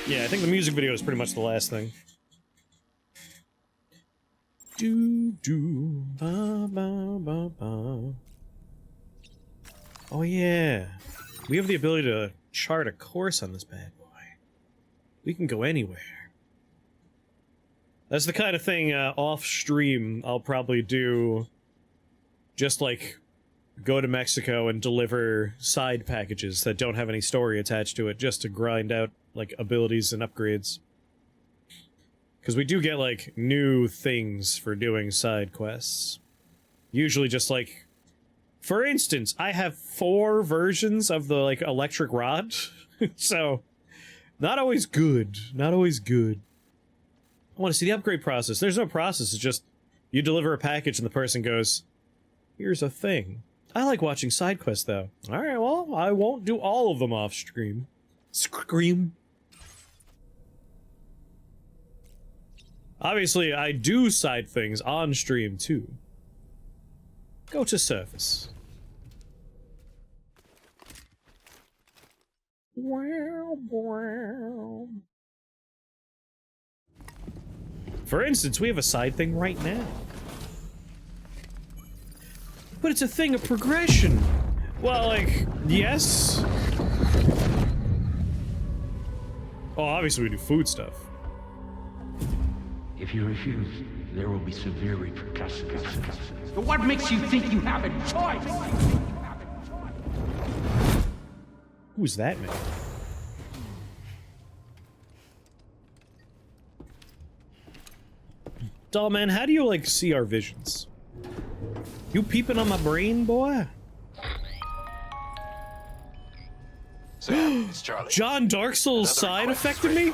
Yeah, I think the music video is pretty much the last thing. Do do ba ba ba ba. Oh yeah, we have the ability to chart a course on this bad boy. We can go anywhere. That's the kind of thing off stream I'll probably do. Just like go to Mexico and deliver side packages that don't have any story attached to it, just to grind out like abilities and upgrades. Because we do get, like, new things for doing side quests. Usually just, like... For instance, I have 4 versions of the, like, electric rod. So, not always good. Not always good. I want to see the upgrade process. There's no process, it's just... You deliver a package and the person goes, here's a thing. I like watching side quests, though. Alright, well, I won't do all of them off-stream. Scream. Obviously, I do side things on stream, too. Go to surface. Wow, wow. For instance, we have a side thing right now. But it's a thing of progression. Well, like, yes. Oh, obviously we do food stuff. If you refuse, there will be severe repercussions. But what makes you think you have a choice? Who's that man? Doll man, how do you, like, see our visions? You peeping on my brain, boy? Sam, it's Charlie. John Dark Souls side affected me?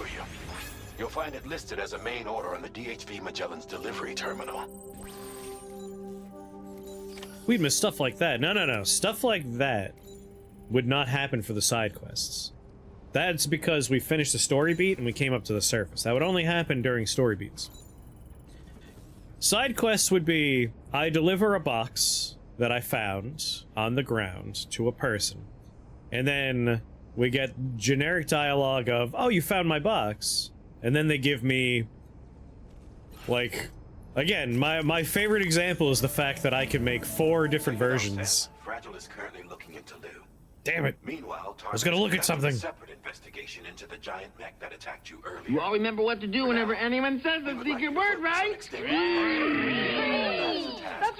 You'll find it listed as a main order on the DHV Magellan's delivery terminal. We'd miss stuff like that. No. Stuff like that would not happen for the side quests. That's because we finished the story beat and we came up to the surface. That would only happen during story beats. Side quests would be, I deliver a box that I found on the ground to a person. And then we get generic dialogue of, oh, you found my box. And then they give me, like, again, my favorite example is the fact that I can make 4 different versions. Fragile is currently looking into Lou. Damn it. Meanwhile, I was gonna look at something. A separate investigation into the giant mech that attacked you earlier. You all remember what to do whenever anyone says the secret word, right?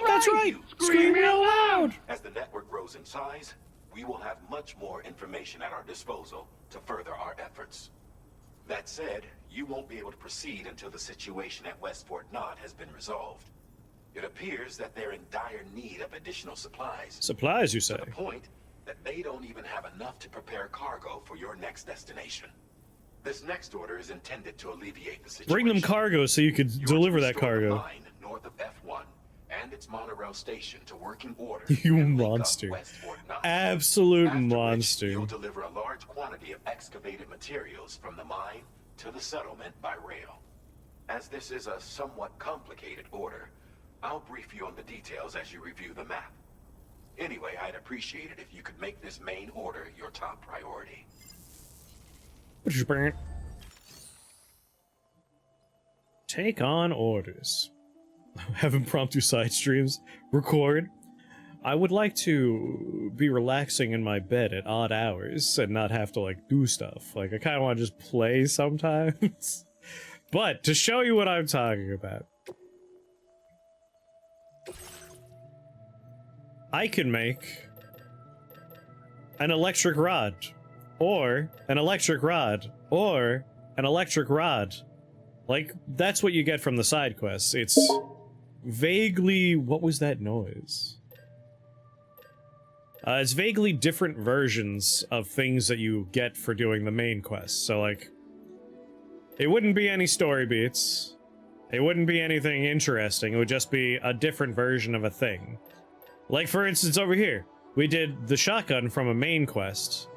That's right. Scream real loud. As the network grows in size, we will have much more information at our disposal to further our efforts. That said, you won't be able to proceed until the situation at West Fort Knott has been resolved. It appears that they're in dire need of additional supplies. Supplies, you say? To the point that they don't even have enough to prepare cargo for your next destination. This next order is intended to alleviate the situation. Bring them cargo so you could deliver that cargo. Mine north of F1 and its monorail station to working order. You monster. Absolute monster. You'll deliver a large quantity of excavated materials from the mine to the settlement by rail. As this is a somewhat complicated order, I'll brief you on the details as you review the map. Anyway, I'd appreciate it if you could make this main order your top priority. Take on orders. Have impromptu side streams. Record. I would like to be relaxing in my bed at odd hours and not have to, like, do stuff. Like, I kind of want to just play sometimes. But, to show you what I'm talking about, I can make an electric rod, or an electric rod, or an electric rod. Like, that's what you get from the side quests. It's vaguely... What was that noise? It's vaguely different versions of things that you get for doing the main quest. So, like, it wouldn't be any story beats. It wouldn't be anything interesting. It would just be a different version of a thing. Like, for instance, over here, we did the shotgun from a main quest,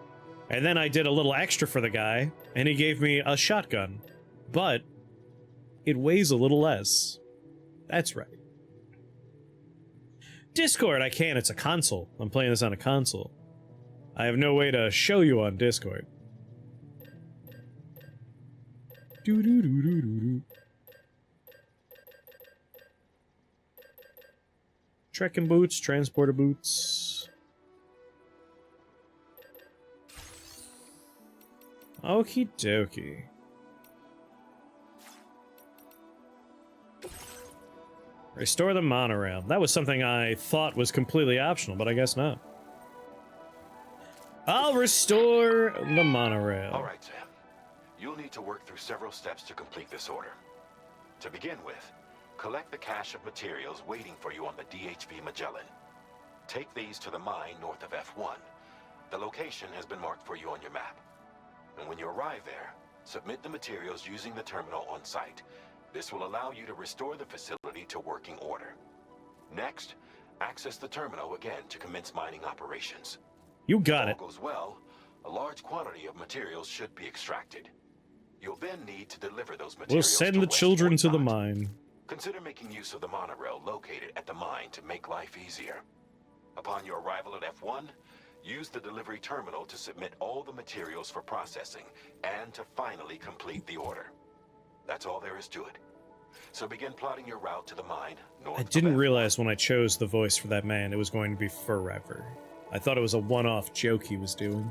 and then I did a little extra for the guy, and he gave me a shotgun. But it weighs a little less. That's right. Discord, I can. It's a console. I'm playing this on a console. I have no way to show you on Discord. Do-do-do-do-do-do. Trekking boots, transporter boots. Okie dokie. Restore the monorail. That was something I thought was completely optional, but I guess not. I'll restore the monorail. All right, Sam. You'll need to work through several steps to complete this order. To begin with, collect the cache of materials waiting for you on the DHV Magellan. Take these to the mine north of F1. The location has been marked for you on your map. And when you arrive there, submit the materials using the terminal on site. This will allow you to restore the facility to working order. Next, access the terminal again to commence mining operations. You got it. If all goes well, a large quantity of materials should be extracted. You'll then need to deliver those materials. We'll send the children to the mine. Consider making use of the monorail located at the mine to make life easier. Upon your arrival at F1, use the delivery terminal to submit all the materials for processing and to finally complete the order. That's all there is to it. So begin plotting your route to the mine north I of didn't F1. realize when I chose the voice for that man it was going to be forever. I thought it was a one-off joke he was doing.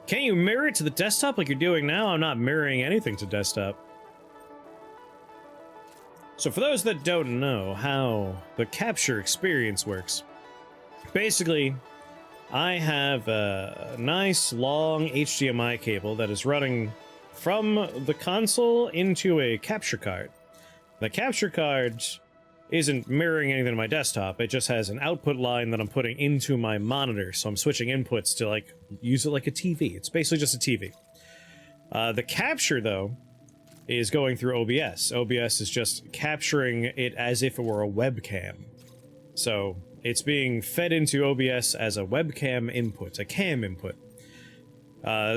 Can't you mirror it to the desktop like you're doing now? I'm not mirroring anything to desktop. So for those that don't know how the capture experience works, basically, I have a nice long HDMI cable that is running from the console into a capture card. The capture card isn't mirroring anything to my desktop, it just has an output line that I'm putting into my monitor, so I'm switching inputs to, like, use it like a TV. It's basically just a TV. The capture, though, is going through OBS. OBS is just capturing it as if it were a webcam. So, it's being fed into OBS as a webcam input, a cam input.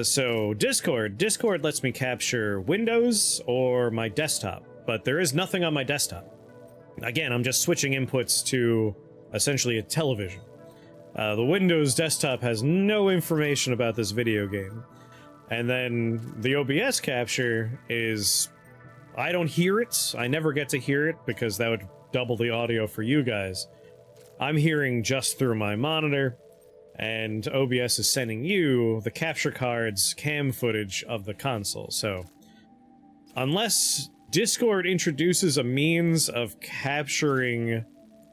So, Discord lets me capture Windows or my desktop, but there is nothing on my desktop. Again, I'm just switching inputs to essentially a television. The Windows desktop has no information about this video game. And then the OBS capture is... I don't hear it. I never get to hear it because that would double the audio for you guys. I'm hearing just through my monitor, and OBS is sending you the capture card's cam footage of the console. So, unless Discord introduces a means of capturing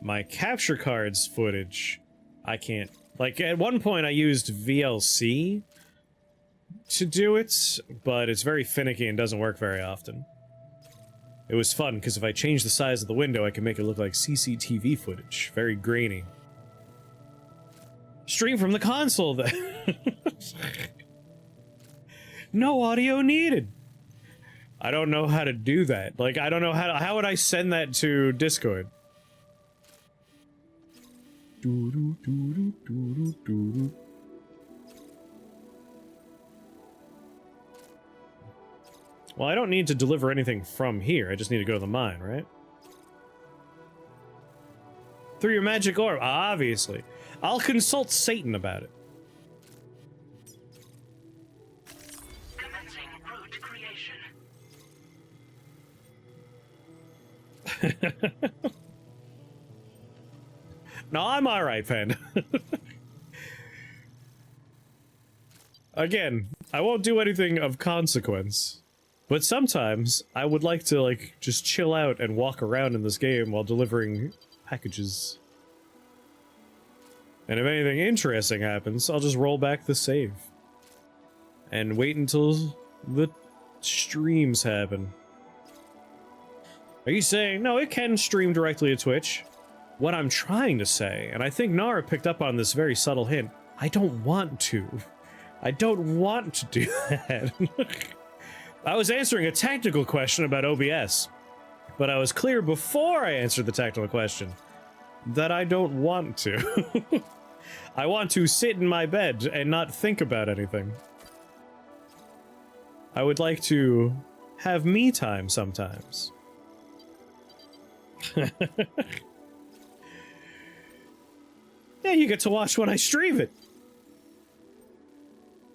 my capture card's footage, I can't. Like, at one point I used VLC to do it, but it's very finicky and doesn't work very often. It was fun, because if I change the size of the window, I can make it look like CCTV footage. Very grainy. Stream from the console, then. No audio needed. I don't know how to do that. Like, I don't know how would I send that to Discord? Well, I don't need to deliver anything from here. I just need to go to the mine, right? Through your magic orb, obviously. I'll consult Satan about it. Commencing root creation. No, I'm alright, Pen. Again, I won't do anything of consequence. But sometimes, I would like to, like, just chill out and walk around in this game while delivering packages. And if anything interesting happens, I'll just roll back the save. And wait until the streams happen. Are you saying, no, it can stream directly to Twitch? What I'm trying to say, and I think Nara picked up on this very subtle hint, I don't want to. I don't want to do that. I was answering a technical question about OBS, but I was clear before I answered the technical question that I don't want to. I want to sit in my bed and not think about anything. I would like to have me time sometimes. Yeah, you get to watch when I stream it.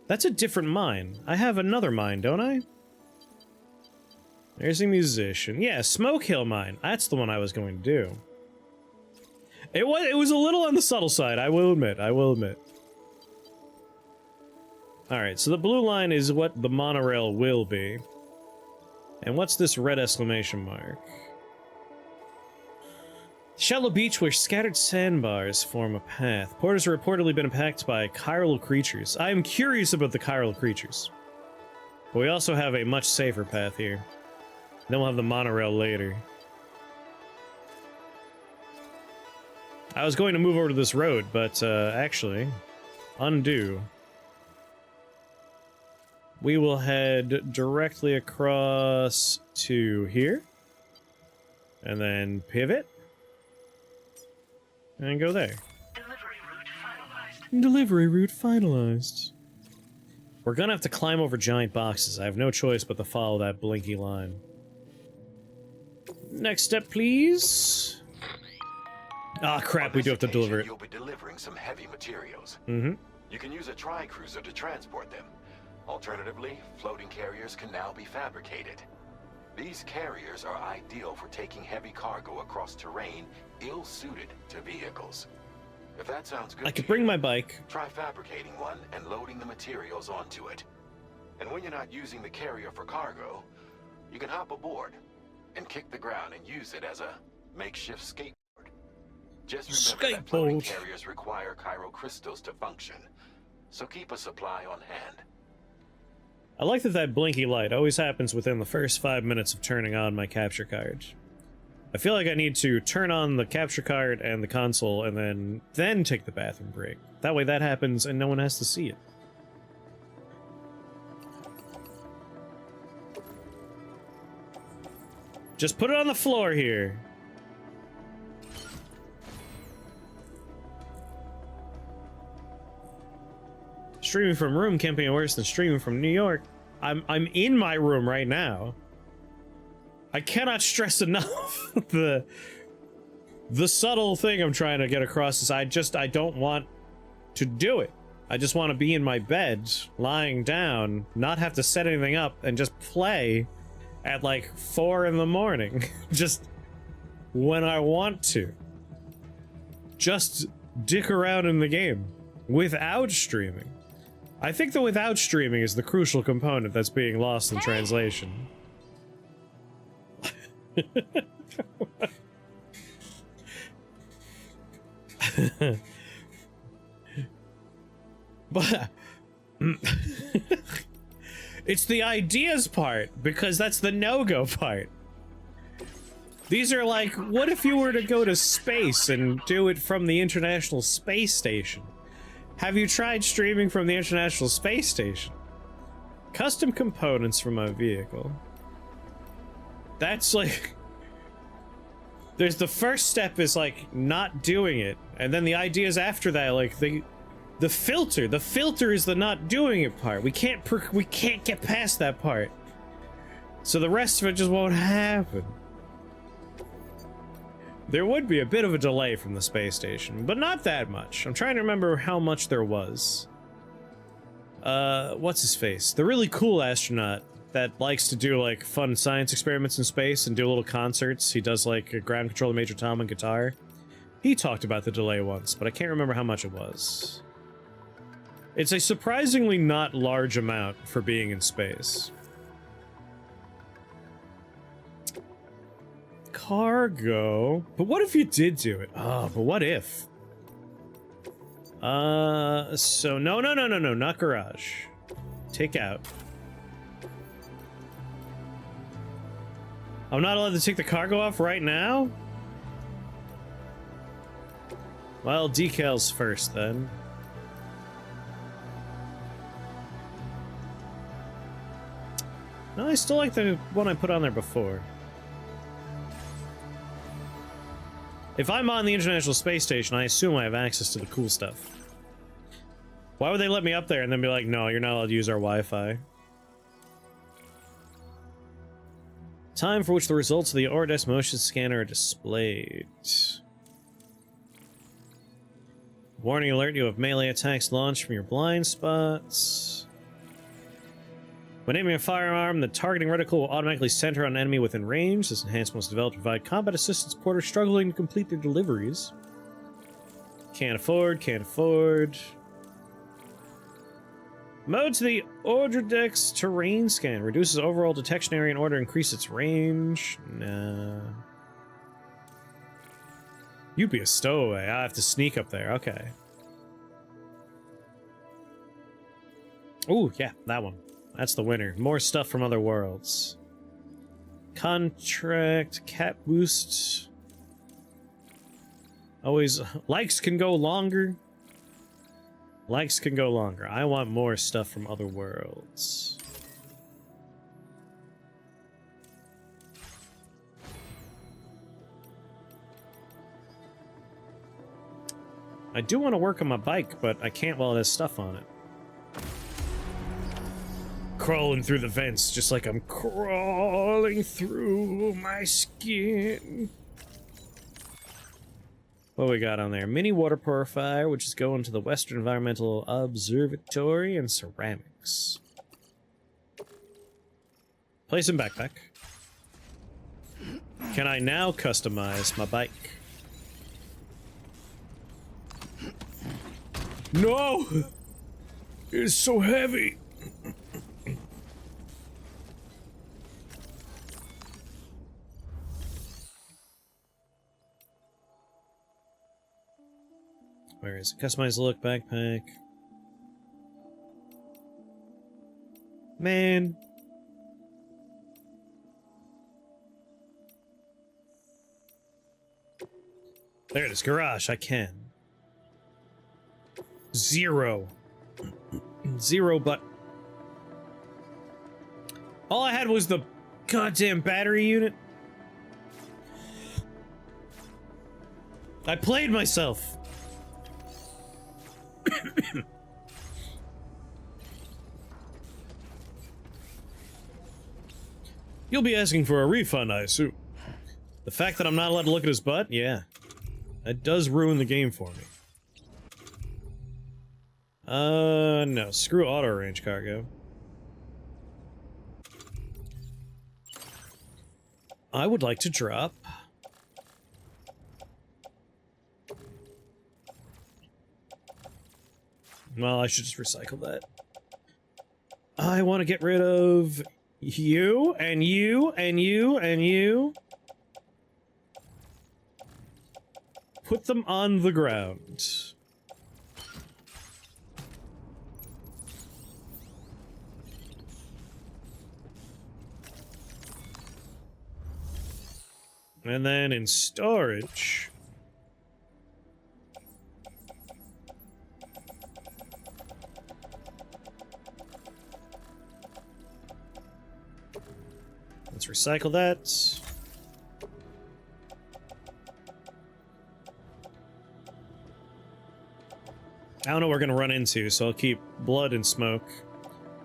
That's a different mine. I have another mine, don't I? There's a musician. Yeah, Smoke Hill Mine. That's the one I was going to do. It was a little on the subtle side, I will admit. Alright, so the blue line is what the monorail will be. And what's this red exclamation mark? Shallow beach where scattered sandbars form a path. Porters have reportedly been attacked by chiral creatures. I am curious about the chiral creatures. But we also have a much safer path here. Then we'll have the monorail later. I was going to move over to this road, but actually, undo. We will head directly across to here. And then pivot. And go there. Delivery route finalized. We're gonna have to climb over giant boxes. I have no choice but to follow that blinky line. Next step, please. Ah, crap, we do have to deliver it. You'll be delivering some heavy materials. Mm-hmm. You can use a tri-cruiser to transport them. Alternatively, floating carriers can now be fabricated. These carriers are ideal for taking heavy cargo across terrain ill-suited to vehicles. If that sounds good I could bring my bike. try fabricating one and loading the materials onto it. And when you're not using the carrier for cargo, you can hop aboard and kick the ground and use it as a makeshift skateboard. Just remember that floating carriers require chiral crystals to function, so keep a supply on hand. I like that that blinky light always happens within the first 5 minutes of turning on my capture card. I feel like I need to turn on the capture card and the console and then take the bathroom break. That way that happens and no one has to see it. Just put it on the floor here. Streaming from room can't be worse than streaming from New York. I'm in my room right now. I cannot stress enough the subtle thing I'm trying to get across is I don't want to do it. I just want to be in my bed, lying down, not have to set anything up, and just play at like 4 in the morning. Just when I want to. Just dick around in the game without streaming. I think the without streaming is the crucial component that's being lost in translation. But it's the ideas part, because that's the no-go part. These are like, what if you were to go to space and do it from the International Space Station? Have you tried streaming from the International Space Station? Custom components for my vehicle. That's like... There's the first step is like not doing it, and then the ideas after that, like the filter is the not doing it part. We can't get past that part. So the rest of it just won't happen. There would be a bit of a delay from the space station, but not that much. I'm trying to remember how much there was. What's his face? The really cool astronaut that likes to do, like, fun science experiments in space and do little concerts. He does, like, a ground control Major Tom and guitar. He talked about the delay once, but I can't remember how much it was. It's a surprisingly not large amount for being in space. Cargo. But what if you did do it? Oh, but what if? So no, not garage. Take out. I'm not allowed to take the cargo off right now? Well, decals first, then. No, I still like the one I put on there before. If I'm on the International Space Station, I assume I have access to the cool stuff. Why would they let me up there and then be like, no, you're not allowed to use our Wi-Fi? Time for which the results of the Ordes motion scanner are displayed. Warning alert, you have melee attacks launched from your blind spots. When aiming a firearm, the targeting reticle will automatically center on an enemy within range. This enhancement was developed to provide combat assistance to porters struggling to complete their deliveries. Can't afford, can't afford. Mode to the Orderdex terrain scan. Reduces overall detection area in order to increase its range. Nah. You'd be a stowaway. I have to sneak up there. Okay. Ooh, yeah, that one. That's the winner. More stuff from other worlds. Contract, cat boost. Always, likes can go longer. Likes can go longer. I want more stuff from other worlds. I do want to work on my bike, but I can't while there's stuff on it. Crawling through the vents, just like I'm crawling through my skin. What we got on there? Mini water purifier, which is going to the Western Environmental Observatory, and ceramics. Place in backpack. Can I now customize my bike? No! It's so heavy! Where is it? Customize the look backpack. Man. There it is. Garage. I can. 0. 0, but... all I had was the goddamn battery unit. I played myself. You'll be asking for a refund, I assume. The fact that I'm not allowed to look at his butt? Yeah. That does ruin the game for me. No. Screw auto range cargo. I would like to drop... well, I should just recycle that. I want to get rid of you, and you, and you, and you. Put them on the ground. And then in storage... let's recycle that. I don't know what we're gonna run into, so I'll keep blood and smoke.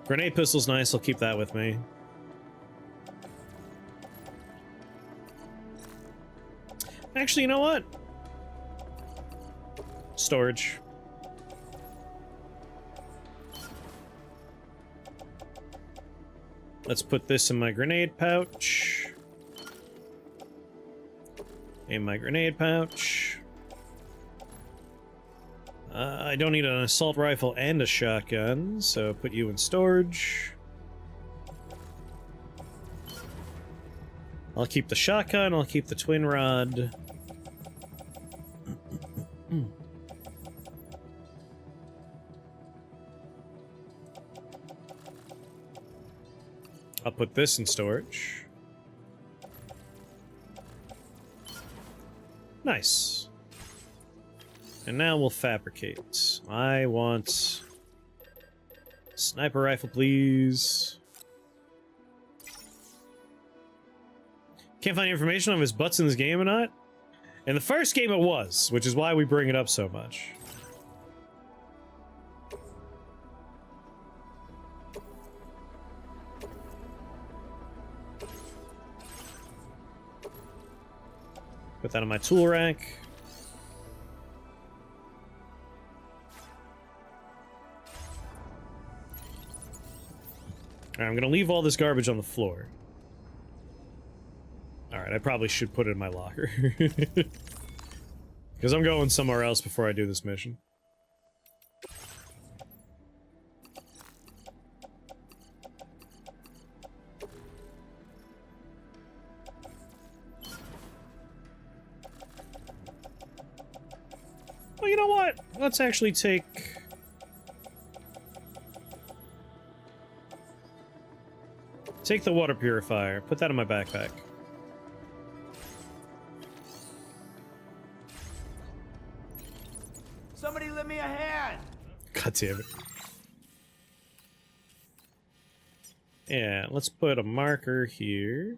Grenade pistol's nice, I'll keep that with me. Actually, you know what? Storage. Let's put this in my grenade pouch. In my grenade pouch. I don't need an assault rifle and a shotgun, so put you in storage. I'll keep the shotgun, I'll keep the twin rod. I'll put this in storage. Nice. And now we'll fabricate. I want... sniper rifle, please. Can't find information on if his butt's in this game or not. In the first game it was, which is why we bring it up so much. Put that on my tool rack. Alright, I'm gonna leave all this garbage on the floor. Alright, I probably should put it in my locker. Because I'm going somewhere else before I do this mission. Well, you know what? Let's actually take... Take the water purifier. Put that in my backpack. Somebody lend me a hand! God damn it. Yeah, let's put a marker here.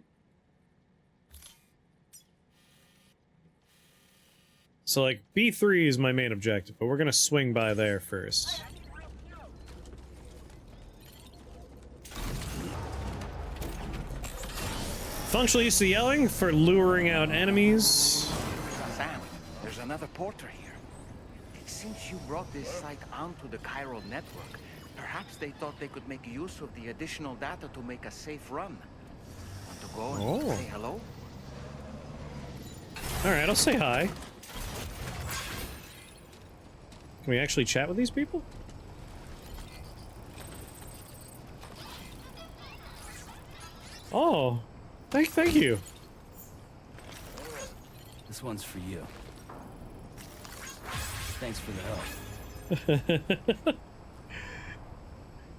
So, like, B3 is my main objective, but we're gonna swing by there first. Functional use of yelling for luring out enemies. Sam, there's another porter here. Since you brought this site onto the chiral network, perhaps they thought they could make use of the additional data to make a safe run. Want to go and say hello? Alright, I'll say hi. Can we actually chat with these people? Oh, thank you. This one's for you. Thanks for the help.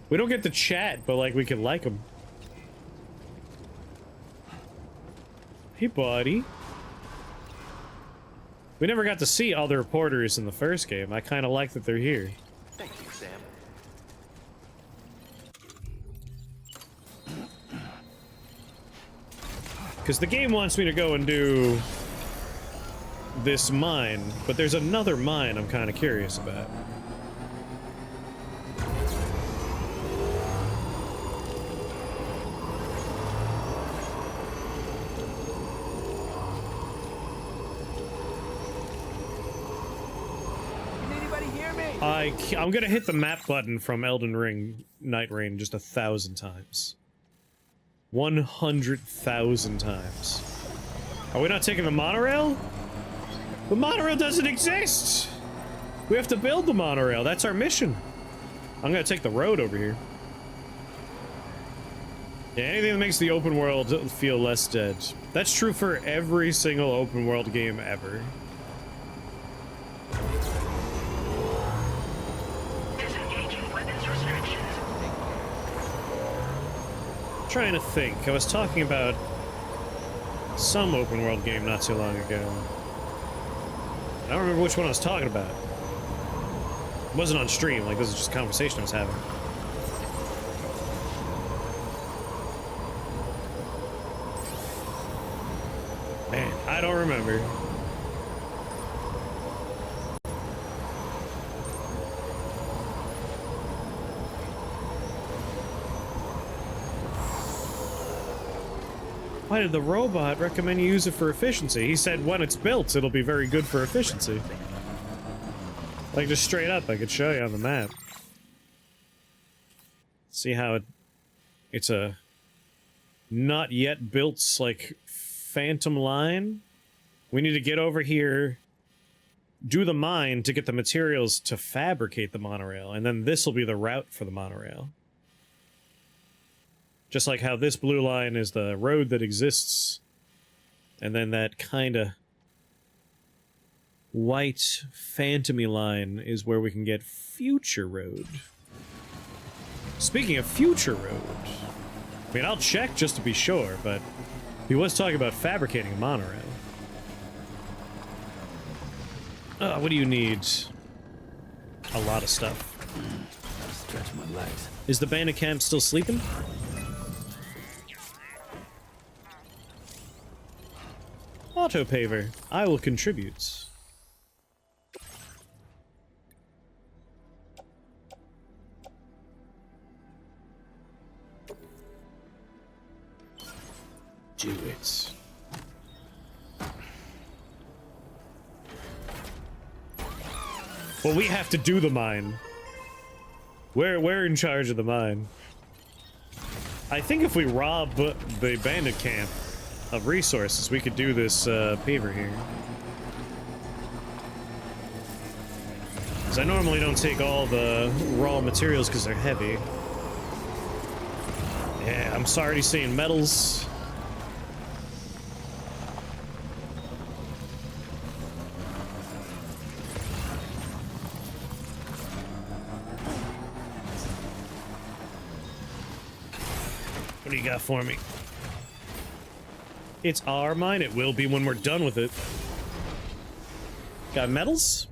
We don't get to chat, but like we can like them. Hey, buddy. We never got to see other reporters in the first game. I kind of like that they're here. Thank you, Sam. Because the game wants me to go and do this mine, but there's another mine I'm kind of curious about. Can anybody hear me? I'm gonna hit the map button from Elden Ring Night Rain just 1,000 times. 100,000 times. Are we not taking the monorail? The monorail doesn't exist! We have to build the monorail. That's our mission. I'm gonna take the road over here. Yeah, anything that makes the open world feel less dead. That's true for every single open world game ever. Disengaging weapons restrictions. Trying to think. I was talking about some open world game not too long ago. I don't remember which one I was talking about. It wasn't on stream, like this is just a conversation I was having. Man, I don't remember. Why did the robot recommend you use it for efficiency? He said when it's built, it'll be very good for efficiency. Like, just straight up, I could show you on the map. See how it's a not yet built, like, phantom line? We need to get over here, do the mine to get the materials to fabricate the monorail, and then this will be the route for the monorail. Just like how this blue line is the road that exists, and then that kinda white phantomy line is where we can get Future Road. Speaking of Future Road, I mean, I'll check just to be sure, but he was talking about fabricating a monorail. What do you need? A lot of stuff. Stretch my legs. Is the bandit camp still sleeping? Auto paver. I will contribute. Do it. Well, we have to do the mine. We're in charge of the mine. I think if we rob the bandit camp of resources, we could do this paver here. Because I normally don't take all the raw materials because they're heavy. Yeah, I'm already seeing metals. What do you got for me? It's our mine. It will be when we're done with it. Got metals?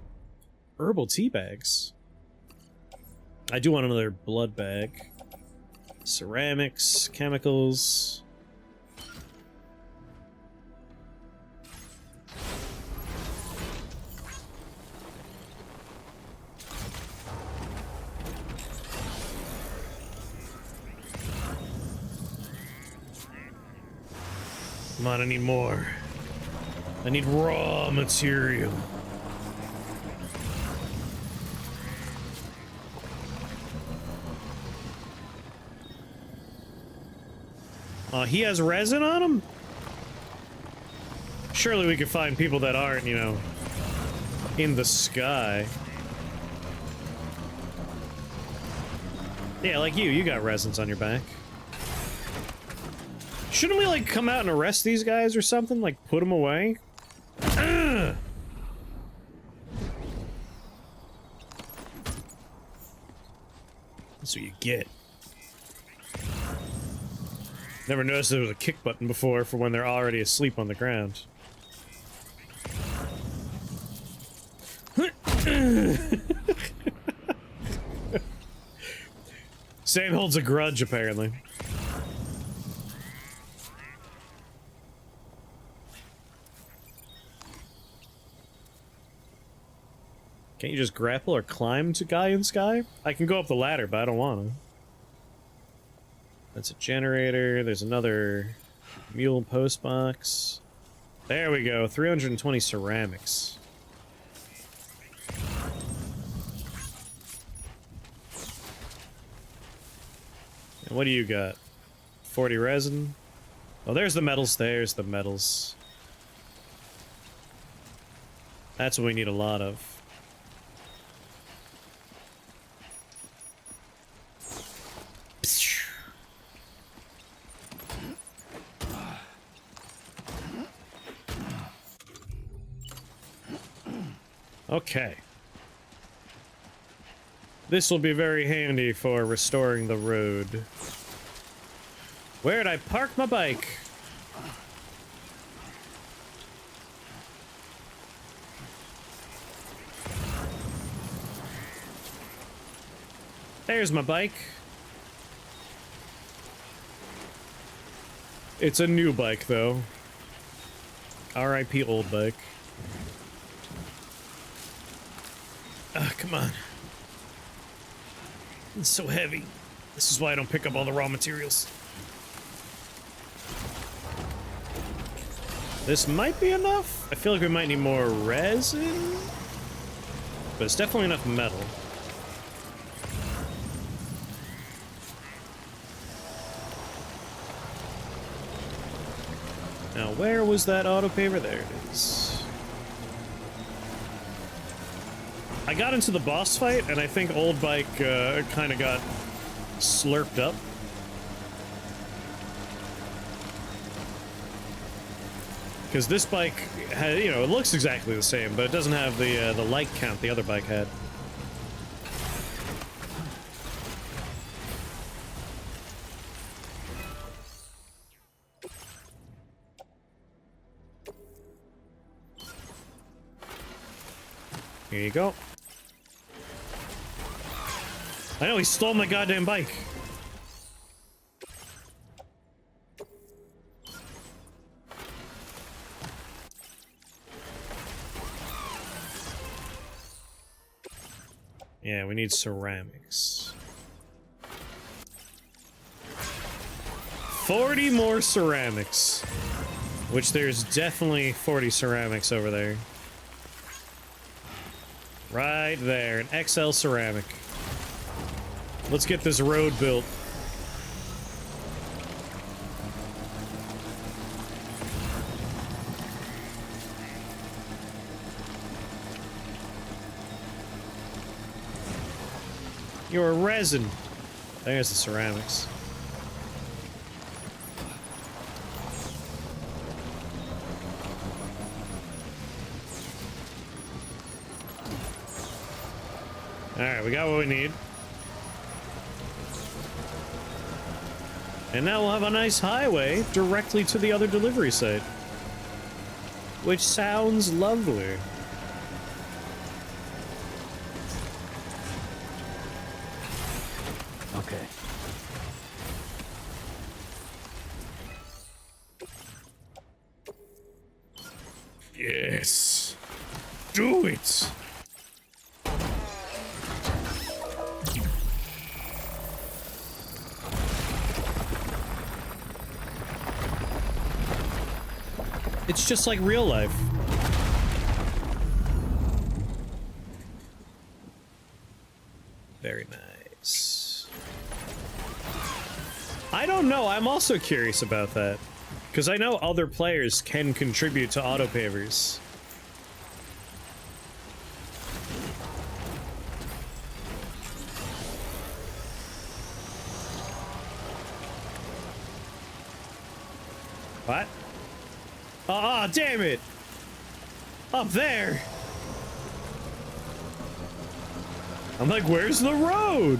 Herbal tea bags. I do want another blood bag. Ceramics, chemicals. Come on, I need more. I need raw material. He has resin on him? Surely we could find people that aren't, you know, in the sky. Yeah, like you got resins on your back. Shouldn't we, like, come out and arrest these guys or something? Like, put them away? Ugh! That's what you get. Never noticed there was a kick button before for when they're already asleep on the ground. Sam holds a grudge, apparently. Can't you just grapple or climb to guy in sky? I can go up the ladder, but I don't want to. That's a generator. There's another mule post box. There we go. 320 ceramics. And what do you got? 40 resin. Oh, there's the metals. There's the metals. That's what we need a lot of. Okay. This will be very handy for restoring the road. Where'd I park my bike? There's my bike. It's a new bike, though. R.I.P. old bike. Ah, come on. It's so heavy. This is why I don't pick up all the raw materials. This might be enough. I feel like we might need more resin. But it's definitely enough metal. Now, where was that auto paver? There it is. I got into the boss fight, and I think old bike kind of got slurped up. Because this bike, had, you know, it looks exactly the same, but it doesn't have the light count the other bike had. Here you go. I know, he stole my goddamn bike. Yeah, we need ceramics. 40 more ceramics. Which there's definitely 40 ceramics over there. Right there, an XL ceramic. Let's get this road built. You're a resin. There's the ceramics. Alright, we got what we need. And now we'll have a nice highway directly to the other delivery site. Which sounds lovely. Okay. Yes. Do it. It's just like real life. Very nice. I don't know, I'm also curious about that. Because I know other players can contribute to autopavers. What? Ah, damn it! Up there! I'm like, where's the road?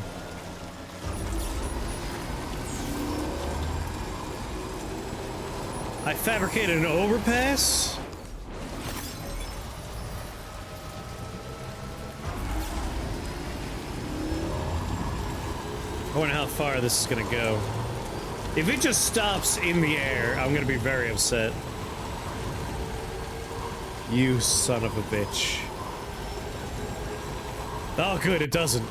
I fabricated an overpass? I wonder how far this is gonna go. If it just stops in the air, I'm gonna be very upset. You son of a bitch. Oh, good, it doesn't.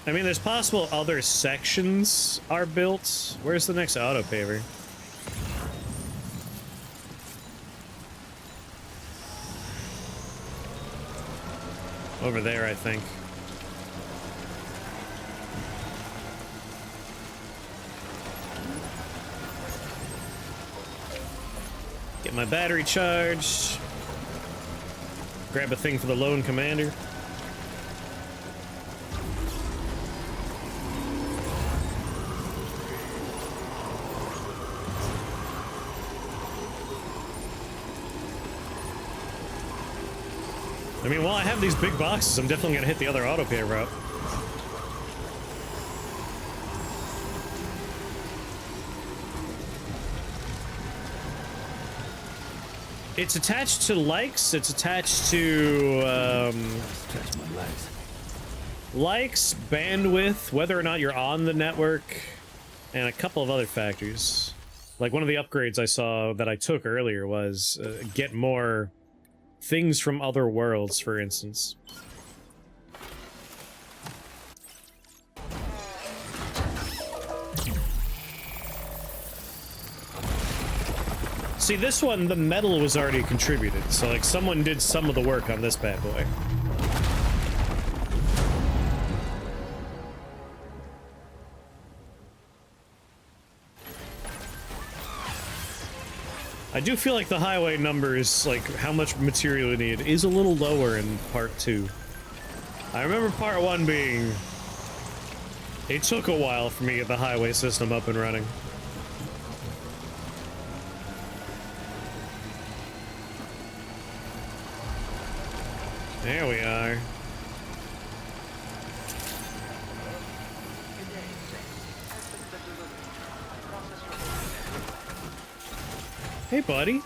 I mean, there's possible other sections are built. Where's the next auto paver? Over there, I think. Get my battery charged. Grab a thing for the lone commander. I mean, while I have these big boxes, I'm definitely gonna hit the other autopay route. It's attached to likes, it's attached to, Stretch my legs. likes, bandwidth, whether or not you're on the network, and a couple of other factors. Like, one of the upgrades I saw that I took earlier was get more things from other worlds, for instance. See, this one, the metal was already contributed, so, like, someone did some of the work on this bad boy. I do feel like the highway numbers, like, how much material you need, is a little lower in part 2. I remember part 1 being... It took a while for me to get the highway system up and running. There we are. Hey, buddy.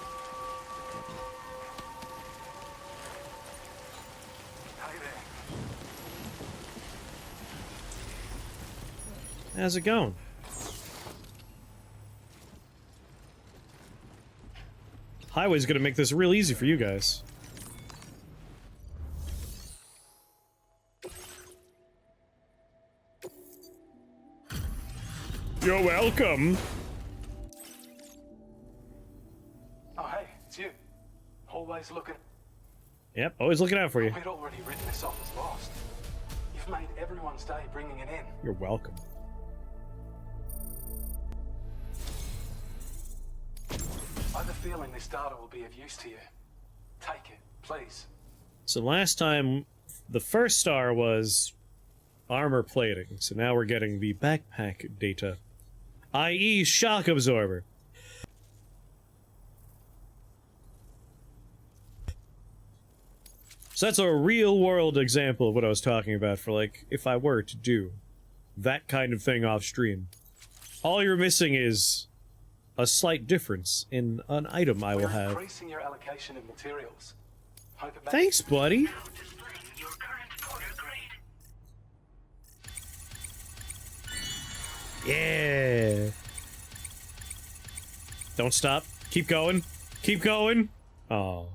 How's it going? Highway's gonna make this real easy for you guys. You're welcome. Oh, hey, it's you. Always looking. Yep, always looking out for you. We'd already written this off as lost. You've made everyone's day bringing it in. You're welcome. feeling this data will be of use to you. Take it, please. So last time, the first star was armor plating, so now we're getting the backpack data, i.e. shock absorber. So that's a real-world example of what I was talking about for, like, if I were to do that kind of thing off-stream. All you're missing is a slight difference in an item I will have. Increasing your allocation of materials. Hope it Thanks, buddy. Now displaying your current porter grade. Yeah. Don't stop. Keep going. Keep going. Oh.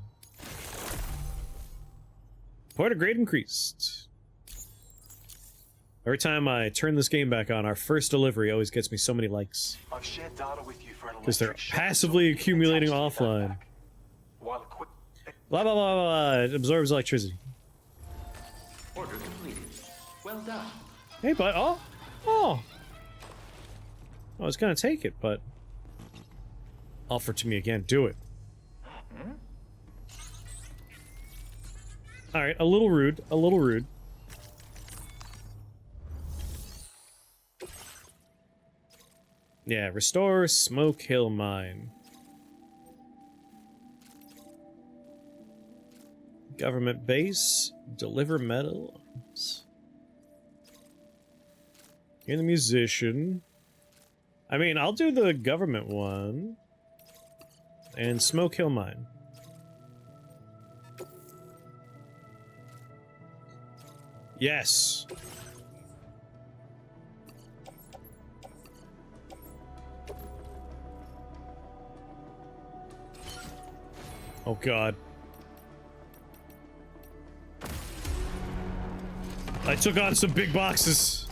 Porter grade increased. Every time I turn this game back on, our first delivery always gets me so many likes. I've shared data with you for an Because they're electric shock passively absorber accumulating attached to your offline. backpack. While equipped. Blah, blah, blah, blah, blah. It absorbs electricity. Order completed. Well done. Hey, bud. Oh! Oh! I was gonna take it, but... Offer to me again. Do it. Alright, a little rude. A little rude. Yeah, restore Smoke Hill Mine. Government base. Deliver medals. You're the musician. I mean, I'll do the government one. And Smoke Hill Mine. Yes. Oh god. I took on some big boxes.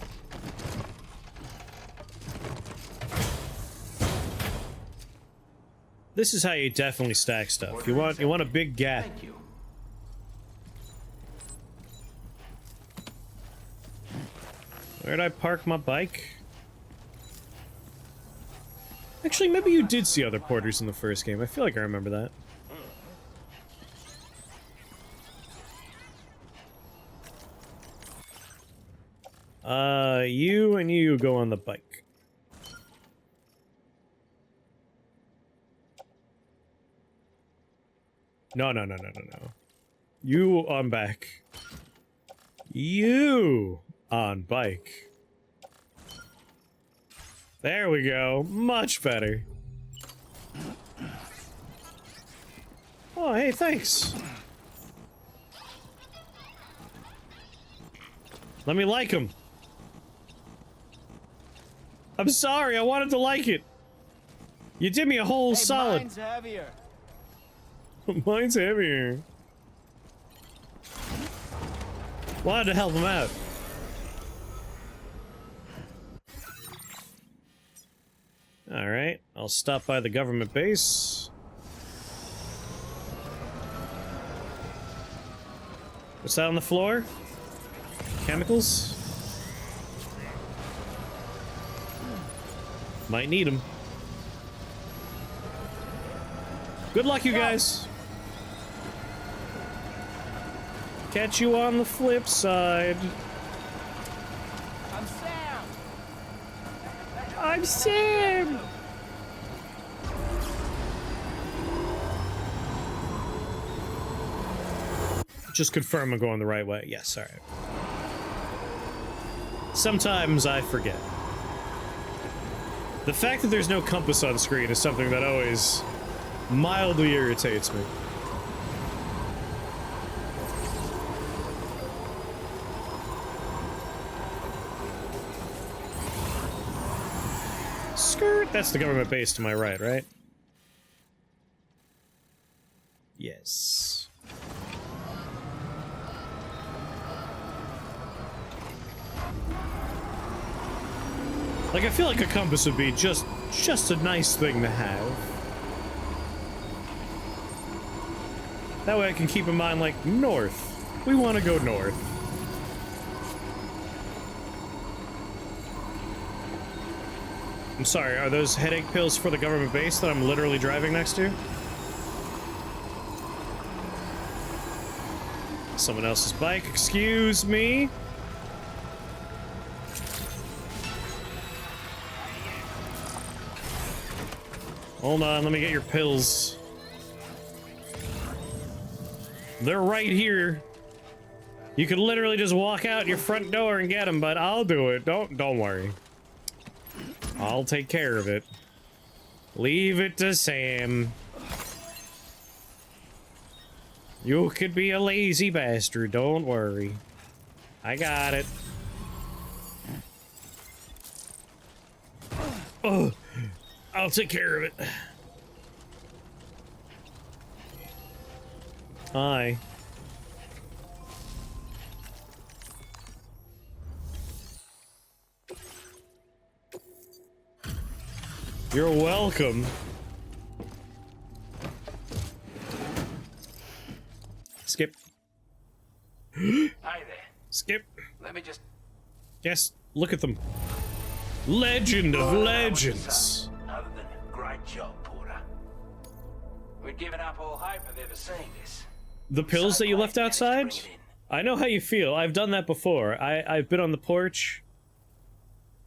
This is how you definitely stack stuff. You want a big gap. Thank you. Where'd I park my bike? Actually, maybe you did see other porters in the first game. I feel like I remember that. You and you go on the bike. No. You on back. You on bike. There we go. Much better. Oh, hey, thanks. Let me like him. I'm sorry, I wanted to like it. You did me a whole solid. Mine's heavier. Mine's heavier. Wanted to help him out. Alright, I'll stop by the government base. What's that on the floor? Chemicals? Might need them. Good luck, you guys. Catch you on the flip side. I'm Sam. I'm Sam. Just confirm I'm going the right way. Yes, alright. Sometimes I forget. The fact that there's no compass on screen is something that always mildly irritates me. Skirt! That's the government base to my right, right? Yes. Like, I feel like a compass would be just a nice thing to have. That way I can keep in mind, like, north. We want to go north. I'm sorry, are those headache pills for the government base that I'm literally driving next to? Someone else's bike, excuse me. Hold on, let me get your pills. They're right here. You could literally just walk out your front door and get them, but I'll do it. Don't worry. I'll take care of it. Leave it to Sam. You could be a lazy bastard, don't worry. I got it. Oh, I'll take care of it. Hi. You're welcome. Skip. Hi there. Skip. Let me just... Yes, look at them. Legend of legends. Other than great job, Porter. We'd given up all hope of ever seeing this. The pills that you left outside? Bring it in. I know how you feel. I've done that before. I've been on the porch,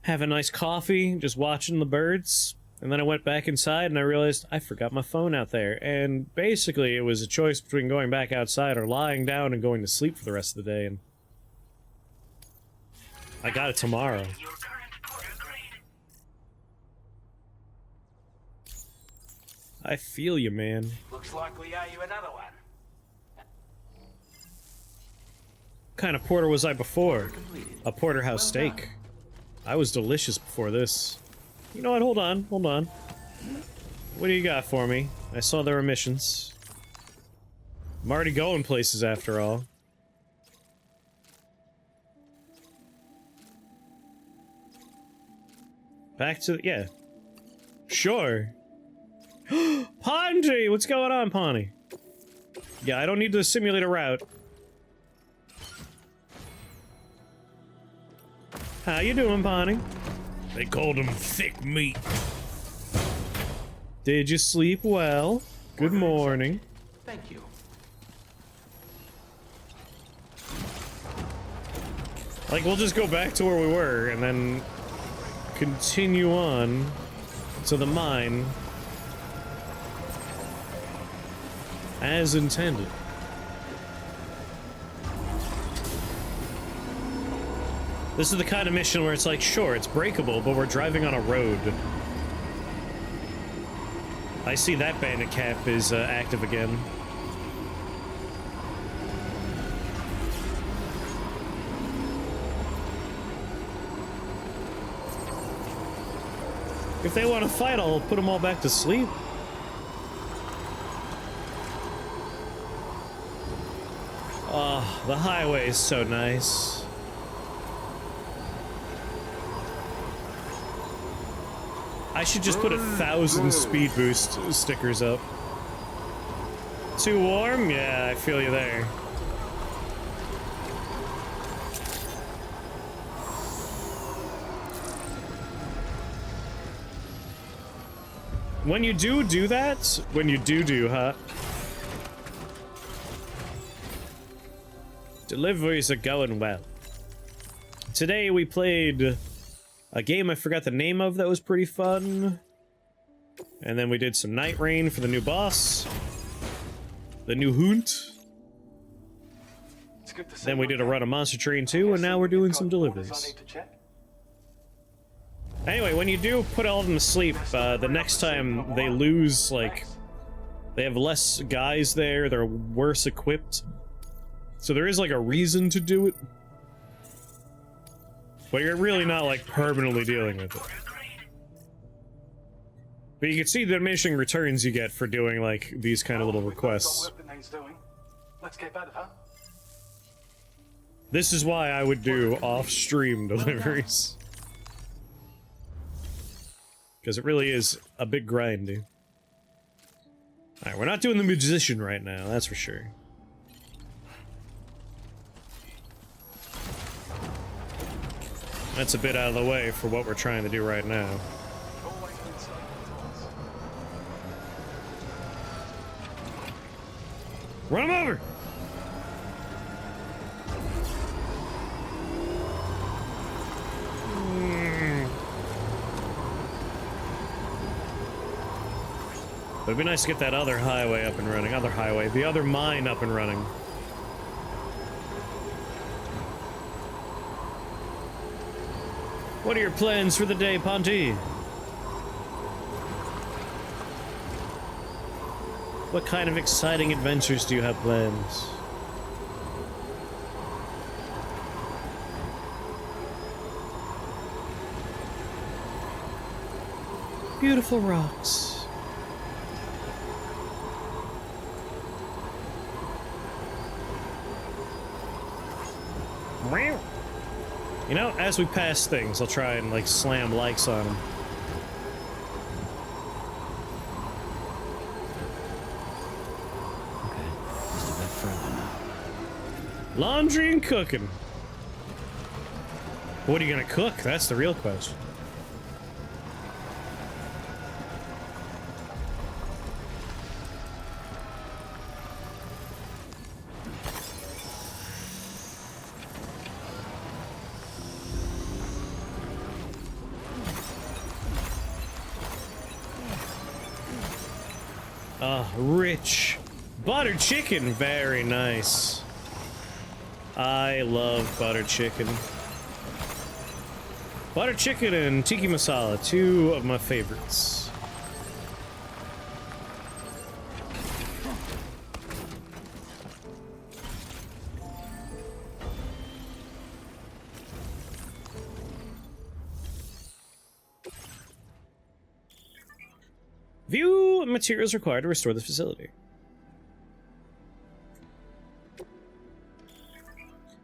have a nice coffee, just watching the birds, and then I went back inside and I realized I forgot my phone out there. And basically it was a choice between going back outside or lying down and going to sleep for the rest of the day, and I got it tomorrow. Your current Porter grade. I feel you, man. Looks like we owe you another one. What kind of porter was I before? A porterhouse steak. I was delicious before this. You know what? Hold on. What do you got for me? I saw there were missions. I'm already going places after all. Back to the... yeah. Sure. Ponji! What's going on, Pawnee? Yeah, I don't need to simulate a route. How you doing, Pawnee? They called him thick meat. Did you sleep well? Good morning. Thank you. Like, we'll just go back to where we were, and then continue on to the mine as intended. This is the kind of mission where it's like, sure, it's breakable, but we're driving on a road. I see that bandit cap is active again. If they want to fight, I'll put them all back to sleep. Oh, the highway is so nice. I should just put 1,000 speed boost stickers up. Too warm? Yeah, I feel you there. When you do that, huh? Deliveries are going well. Today we played a game I forgot the name of that was pretty fun. And then we did some Night Rain for the new boss. The new Hunt. Then we did a run of Monster Train 2, and now we're doing some deliveries. Anyway, when you do put all of them to sleep, the next time they lose, like, they have less guys there, they're worse equipped. So there is, like, a reason to do it. But you're really not, like, permanently dealing with it. But you can see the diminishing returns you get for doing, like, these kind of little requests. Let's get better, huh? This is why I would do off-stream deliveries. Because it really is a big grind, dude. Alright, we're not doing the musician right now, that's for sure. That's a bit out of the way for what we're trying to do right now. Run him over! But it'd be nice to get that other highway up and running. The other mine up and running. What are your plans for the day, Ponty? What kind of exciting adventures do you have planned? Beautiful rocks. You know, as we pass things, I'll try and, like, slam likes on them. Okay, just a bit further now. Laundry and cooking. What are you gonna cook? That's the real question. Rich buttered chicken, very nice. I love buttered chicken. Buttered chicken and tiki masala, two of my favorites. View materials required to restore the facility.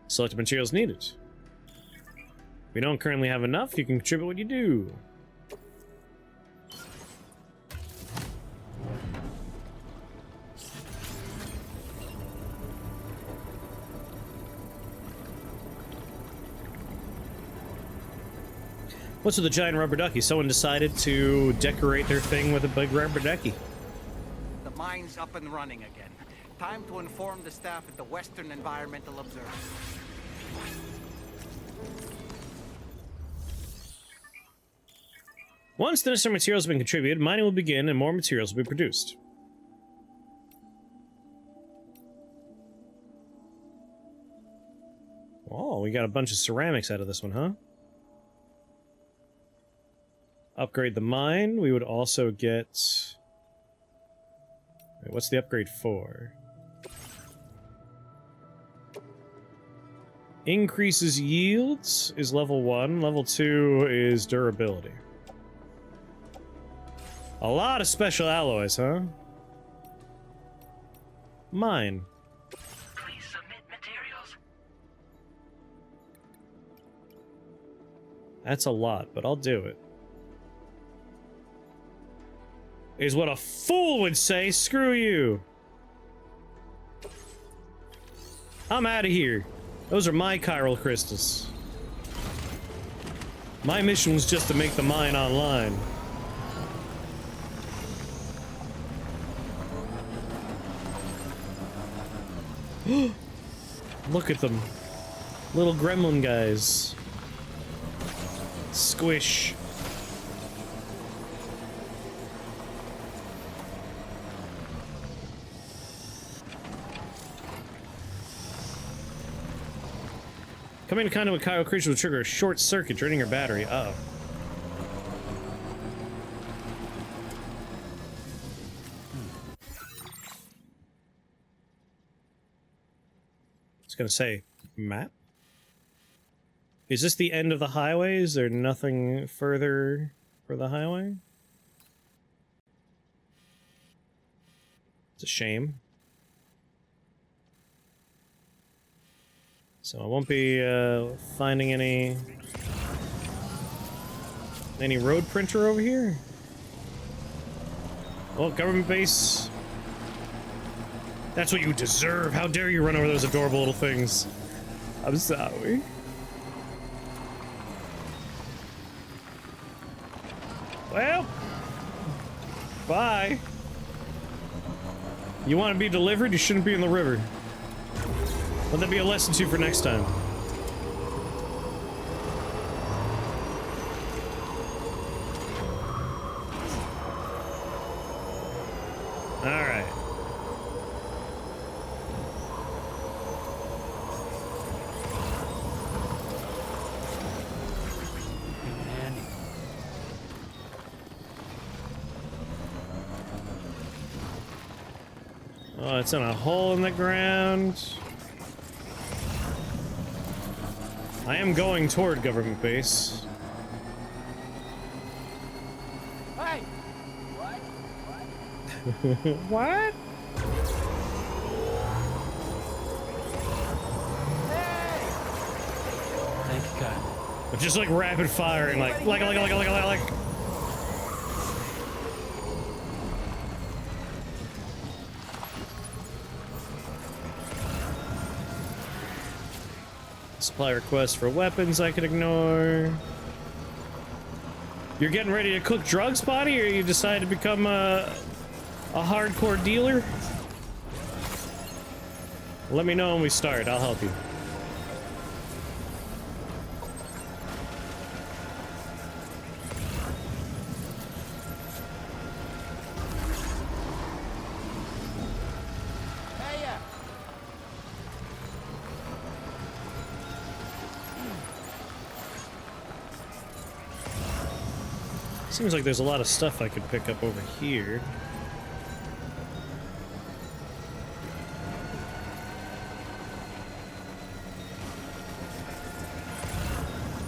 Select materials needed. We don't currently have enough. You can contribute what you do. What's with the giant rubber ducky? Someone decided to decorate their thing with a big rubber ducky. The mine's up and running again. Time to inform the staff at the Western Environmental Observatory. Once the necessary materials have been contributed, mining will begin and more materials will be produced. Oh, we got a bunch of ceramics out of this one, huh? Upgrade the mine. We would also get... Wait, what's the upgrade for? Increases yields is level 1. Level 2 is durability. A lot of special alloys, huh? Mine. Please submit materials. That's a lot, but I'll do it. Is what a fool would say. Screw you. I'm out of here. Those are my chiral crystals. My mission was just to make the mine online. Look at them. Little gremlin guys. Squish. Coming to contact with chiral creature will trigger a short circuit, draining your battery. Uh-oh. It's gonna say map. Is this the end of the highway? Is there nothing further for the highway? It's a shame. So I won't be finding any road printer over here. Well, government base. That's what you deserve. How dare you run over those adorable little things. I'm sorry. Well, bye. You want to be delivered? You shouldn't be in the river. Let that be a lesson to you for next time. Oh, it's in a hole in the ground. I am going toward government base. Hey! What? Thank you, God. Just like rapid firing, like. Supply requests for weapons I can ignore. You're getting ready to cook drugs, Spotty, or you decide to become a hardcore dealer? Let me know when we start. I'll help you. Seems like there's a lot of stuff I could pick up over here.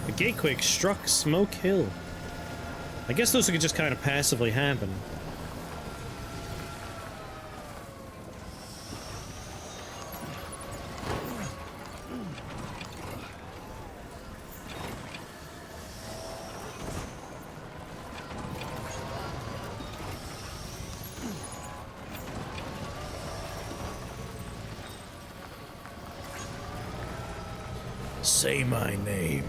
The Gatequake struck Smoke Hill. I guess those could just kind of passively happen. Say my name.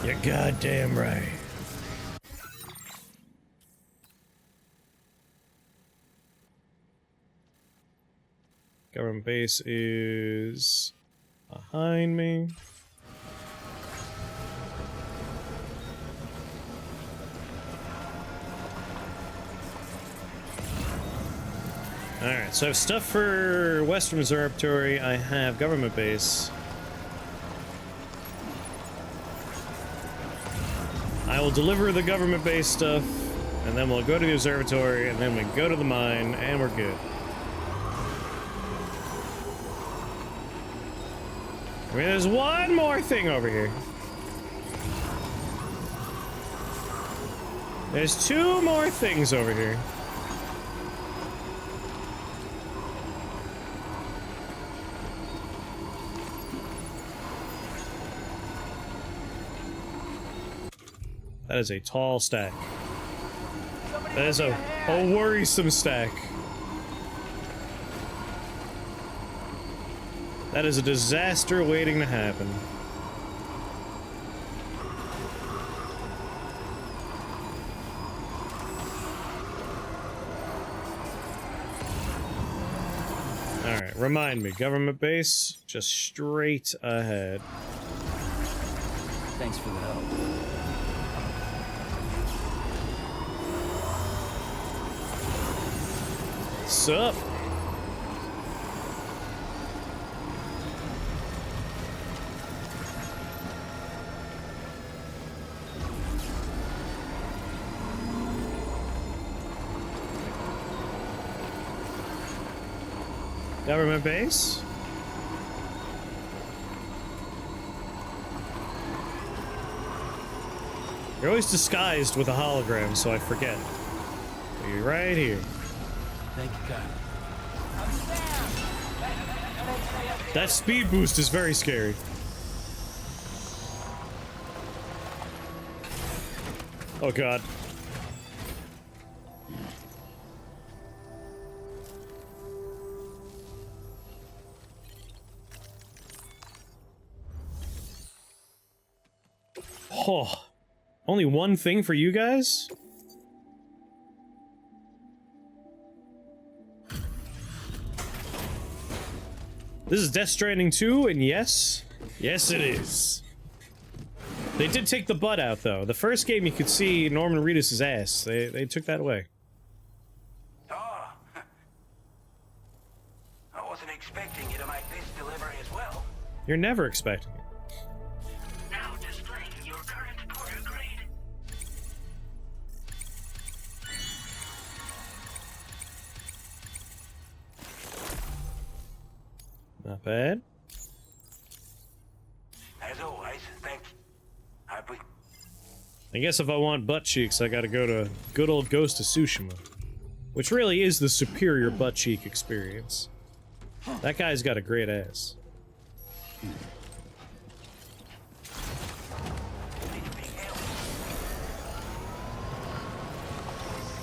You're goddamn right. Government base is behind me. Alright, so I have stuff for Western Observatory. I have government base. I will deliver the government base stuff, and then we'll go to the observatory, and then we go to the mine, and we're good. I mean, there's one more thing over here. There's two more things over here. That is a tall stack. That is a worrisome stack. That is a disaster waiting to happen. Alright, remind me, government base, just straight ahead. Thanks for the help. Sup? Government base? You're always disguised with a hologram, so I forget. You're right here. Thank you, God. That speed boost is very scary. Oh god. Oh. Only one thing for you guys? This is Death Stranding 2, and yes, it is. They did take the butt out, though. The first game you could see Norman Reedus' ass. They took that away. Oh. I wasn't expecting you to make this delivery as well. You're never expecting it. Now displaying your current porter grade. Not bad. As always, thanks. Hope we... I guess if I want butt cheeks, I gotta go to good old Ghost of Tsushima. Which really is the superior butt cheek experience. That guy's got a great ass.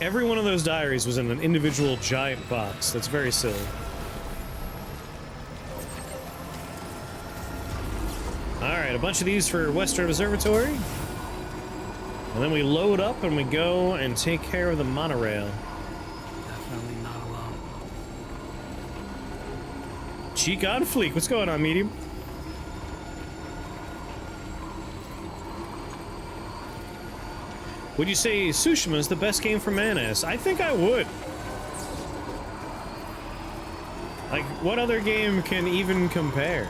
Every one of those diaries was in an individual giant box. That's very silly. Alright, a bunch of these for Western Observatory. And then we load up and we go and take care of the monorail. Definitely not alone. Cheek on fleek. What's going on, medium? Would you say Tsushima is the best game for Manas? I think I would. Like, what other game can even compare?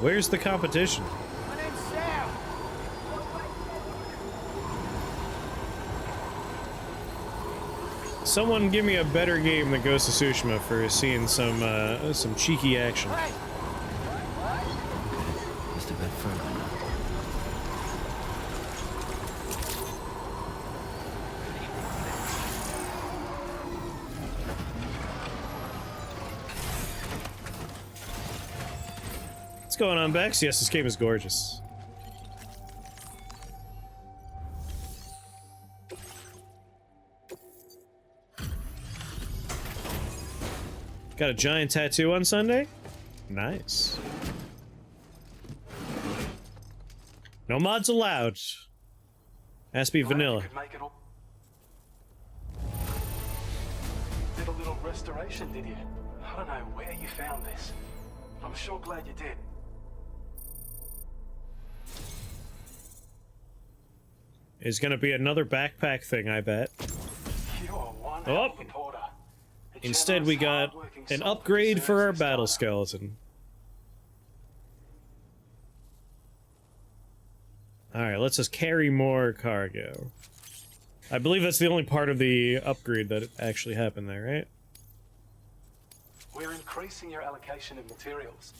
Where's the competition? My name's Sam. Someone give me a better game than Ghost of Tsushima for seeing some cheeky action. Hey, Just a bit further now. What's going on, Bex? Yes, this game is gorgeous. Got a giant tattoo on Sunday? Nice. No mods allowed. Has to be vanilla. Could make it all. Did a little restoration, did you? I don't know where you found this. I'm sure glad you did. Is gonna be another backpack thing, I bet. You're one Oh. hell of a porter. A Instead, we generous, got hard-working an soul who upgrade for our deserves battle this honor. skeleton. Alright, let's just carry more cargo. I believe that's the only part of the upgrade that actually happened there, right? We're increasing your allocation of materials.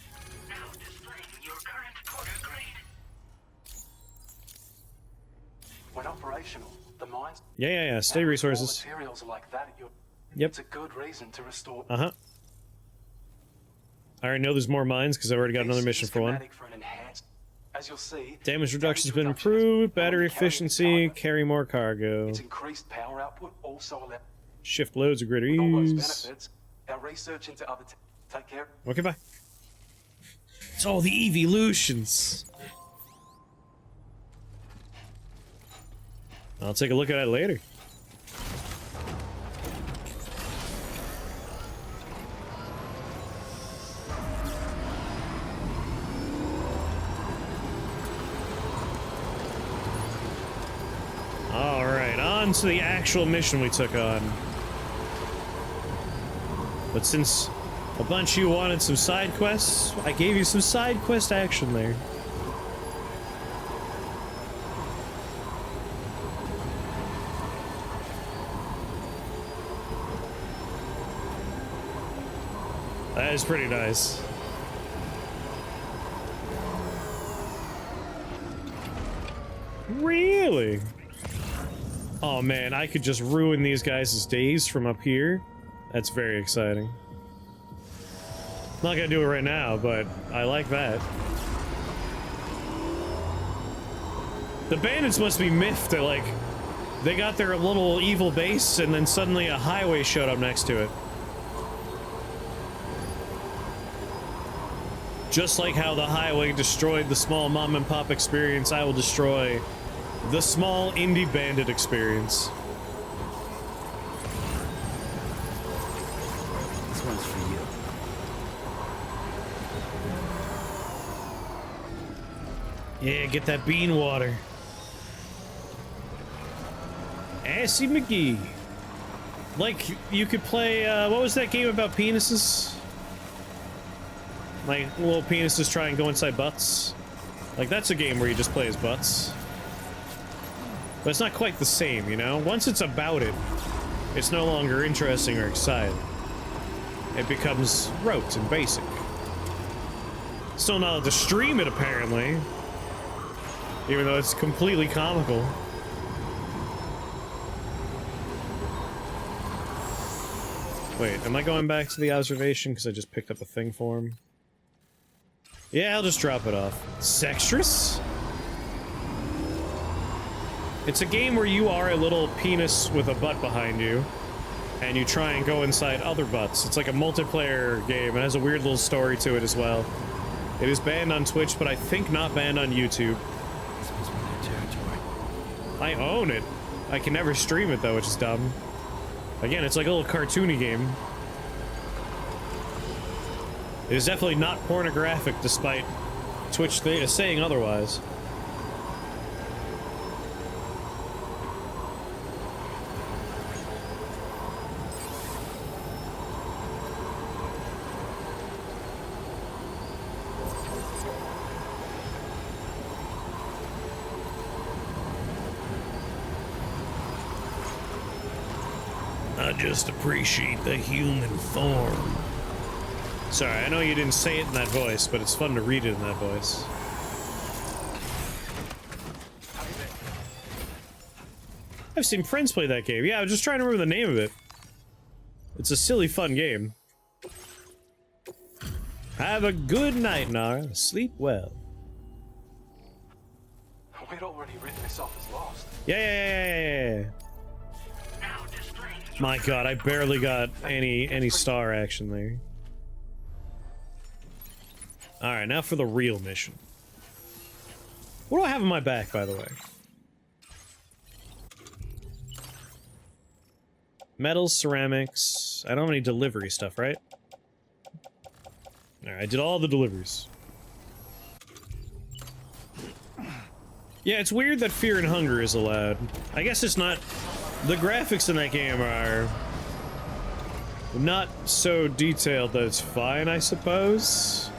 Now displaying your current porter grade. When operational, the mines Yeah. Stay and resources. raw materials are like that at your... Yep. It's a good reason to restore... Uh-huh. I already know there's more mines because I've already got another This mission is for one. schematic for an enhanced... As you'll see, Damage reduction's been reduction is improved, not battery only carrying efficiency, excitement, carry more cargo. Its increased power output also allows... Shift loads of greater With all those ease. benefits, our research into other... Take care. Okay, bye. It's all the evolutions. I'll take a look at it later. Alright, on to the actual mission we took on. But since a bunch of you wanted some side quests, I gave you some side quest action there. That is pretty nice. Really? Oh man, I could just ruin these guys' days from up here. That's very exciting. Not gonna do it right now, but I like that. The bandits must be miffed that, like, they got their little evil base and then suddenly a highway showed up next to it. Just like how the highway destroyed the small mom and pop experience, I will destroy the small indie bandit experience. This one's for you. Yeah, get that bean water. Assy McGee. Like, you could play, what was that game about penises? Like, little penises try and go inside butts. Like, that's a game where you just play as butts. But it's not quite the same, you know? Once it's about it, it's no longer interesting or exciting. It becomes rote and basic. Still not allowed to stream it, apparently. Even though it's completely comical. Wait, am I going back to the observation because I just picked up a thing for him? Yeah, I'll just drop it off. Sextress? It's a game where you are a little penis with a butt behind you, and you try and go inside other butts. It's like a multiplayer game. It has a weird little story to it as well. It is banned on Twitch, but I think not banned on YouTube. This must be their territory. I own it. I can never stream it though, which is dumb. Again, it's like a little cartoony game. It is definitely not pornographic, despite Twitch saying otherwise. I just appreciate the human form. Sorry, I know you didn't say it in that voice, but it's fun to read it in that voice. I've seen friends play that game. Yeah, I was just trying to remember the name of it. It's a silly, fun game. Have a good night, Nara. Sleep well. We'd already written this off as lost. Yeah. My god, I barely got any star action there. Alright, now for the real mission. What do I have in my back, by the way? Metals, ceramics. I don't have any delivery stuff, right? Alright, I did all the deliveries. Yeah, it's weird that fear and hunger is allowed. I guess it's not... The graphics in that game are... not so detailed that it's fine, I suppose.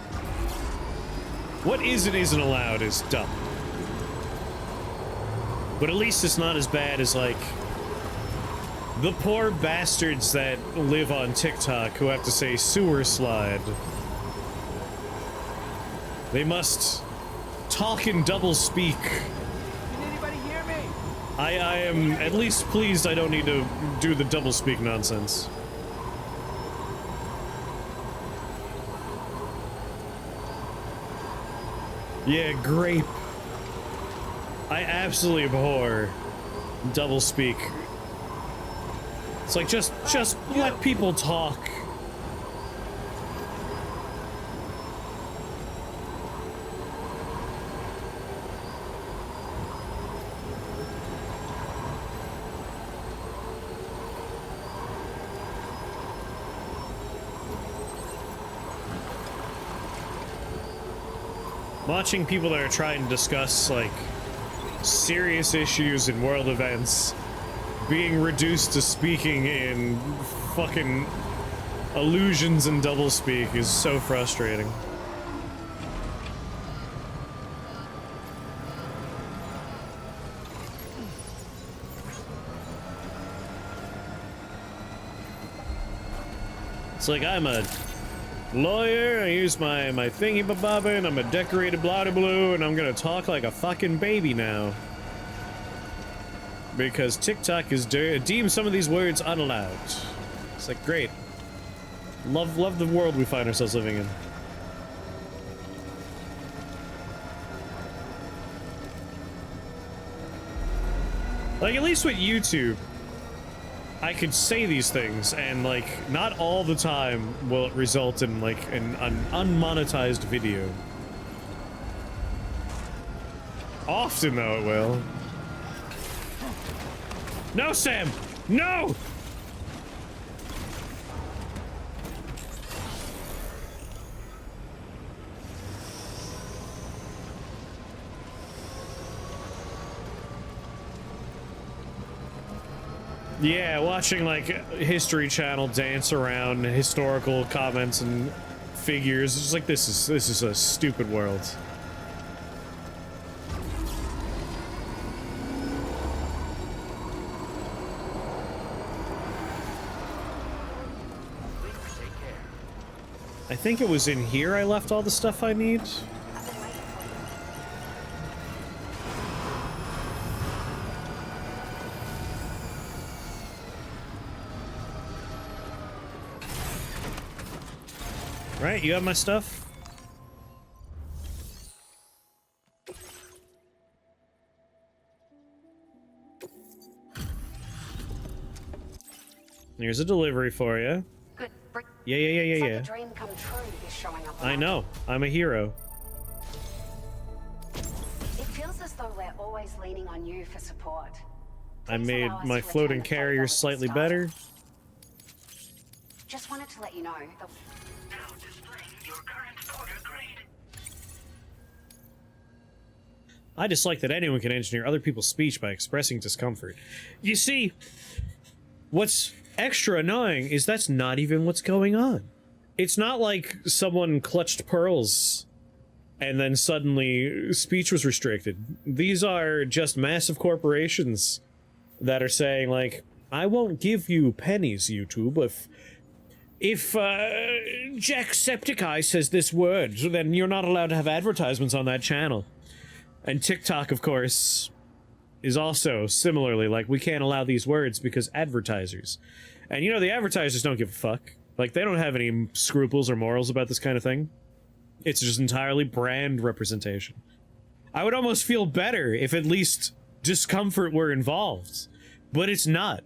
What is and isn't allowed is dumb. But at least it's not as bad as, like... the poor bastards that live on TikTok who have to say sewer slide. They must talk in double speak. Can anybody hear me? I am at least pleased I don't need to do the double speak nonsense. Yeah, grape. I absolutely abhor double speak. It's like, just let people talk. Watching people that are trying to discuss, like, serious issues in world events being reduced to speaking in fucking illusions and doublespeak is so frustrating. It's like, I'm a lawyer, I use my thingy-bobbin, I'm a decorated blah-de-blue, and I'm gonna talk like a fucking baby now. Because TikTok is deemed some of these words unallowed. It's like, great. Love the world we find ourselves living in. Like, at least with YouTube, I could say these things, and, like, not all the time will it result in, like, an unmonetized video. Often, though, it will. No, Sam! No! Yeah, watching, like, History Channel dance around historical comments and figures, it's just like, this is a stupid world. I think it was in here I left all the stuff I need. Right, you have my stuff? Here's a delivery for you. Good. Yeah. Dream come true is showing up. I know. I'm a hero. It feels as though we're always leaning on you for support. I Please made allow us my to floating return the carrier photo slightly at the start. better. Just wanted to let you know that Now displaying your current porter grade. I dislike that anyone can engineer other people's speech by expressing discomfort. You see, what's extra annoying is that's not even what's going on. It's not like someone clutched pearls and then suddenly speech was restricted. These are just massive corporations that are saying, like, I won't give you pennies, YouTube, if Jacksepticeye says this word, then you're not allowed to have advertisements on that channel. And TikTok, of course, is also similarly like, we can't allow these words because advertisers. And you know, the advertisers don't give a fuck. Like, they don't have any scruples or morals about this kind of thing. It's just entirely brand representation. I would almost feel better if at least discomfort were involved. But it's not.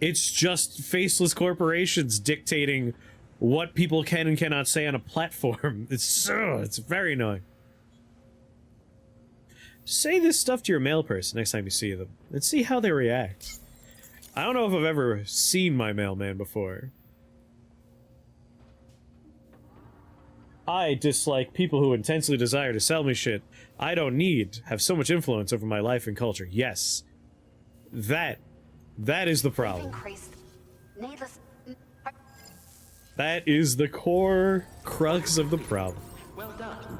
It's just faceless corporations dictating what people can and cannot say on a platform. It's very annoying. Say this stuff to your mail person next time you see them, and see how they react. I don't know if I've ever seen my mailman before. I dislike people who intensely desire to sell me shit I don't need have so much influence over my life and culture. Yes. That is the problem. That is the core crux of the problem. Well done.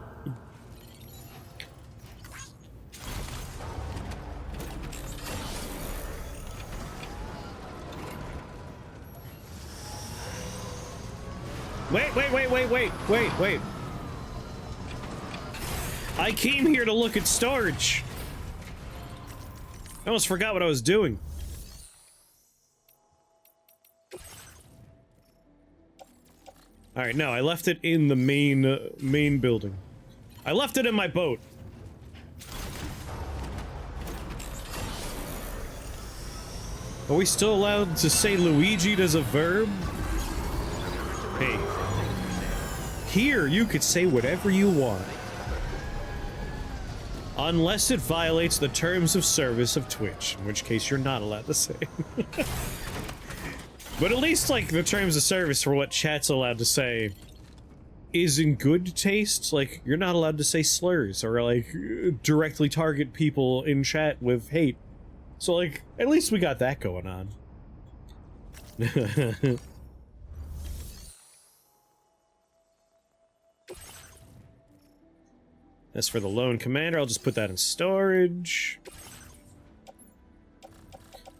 Wait. I came here to look at storage. I almost forgot what I was doing. Alright, no, I left it in the main building. I left it in my boat. Are we still allowed to say Luigi as a verb? Hey. Here, you could say whatever you want. Unless it violates the terms of service of Twitch, in which case you're not allowed to say. But at least, like, the terms of service for what chat's allowed to say is in good taste. Like, you're not allowed to say slurs or, like, directly target people in chat with hate. So, like, at least we got that going on. As for the lone commander, I'll just put that in storage.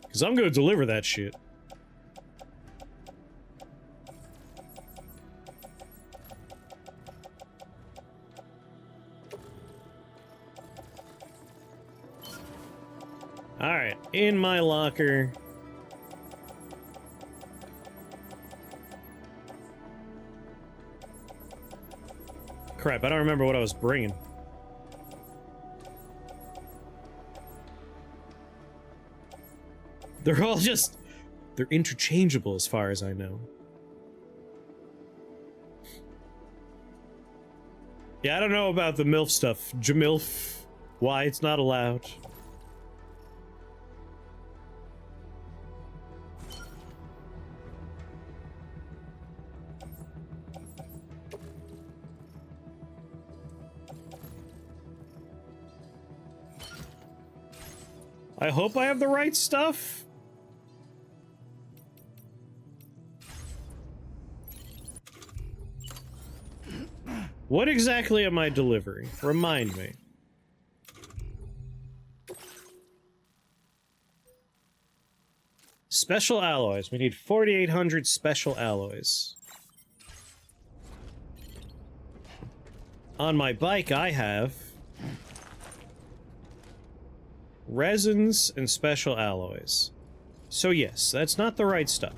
Because I'm going to deliver that shit. Alright, in my locker. Crap, I don't remember what I was bringing. They're all just... they're interchangeable as far as I know. Yeah, I don't know about the MILF stuff. Jamilf. Why it's not allowed. I hope I have the right stuff. What exactly am I delivering? Remind me. Special alloys. We need 4,800 special alloys. on my bike I have resins and special alloys. So yes, that's not the right stuff.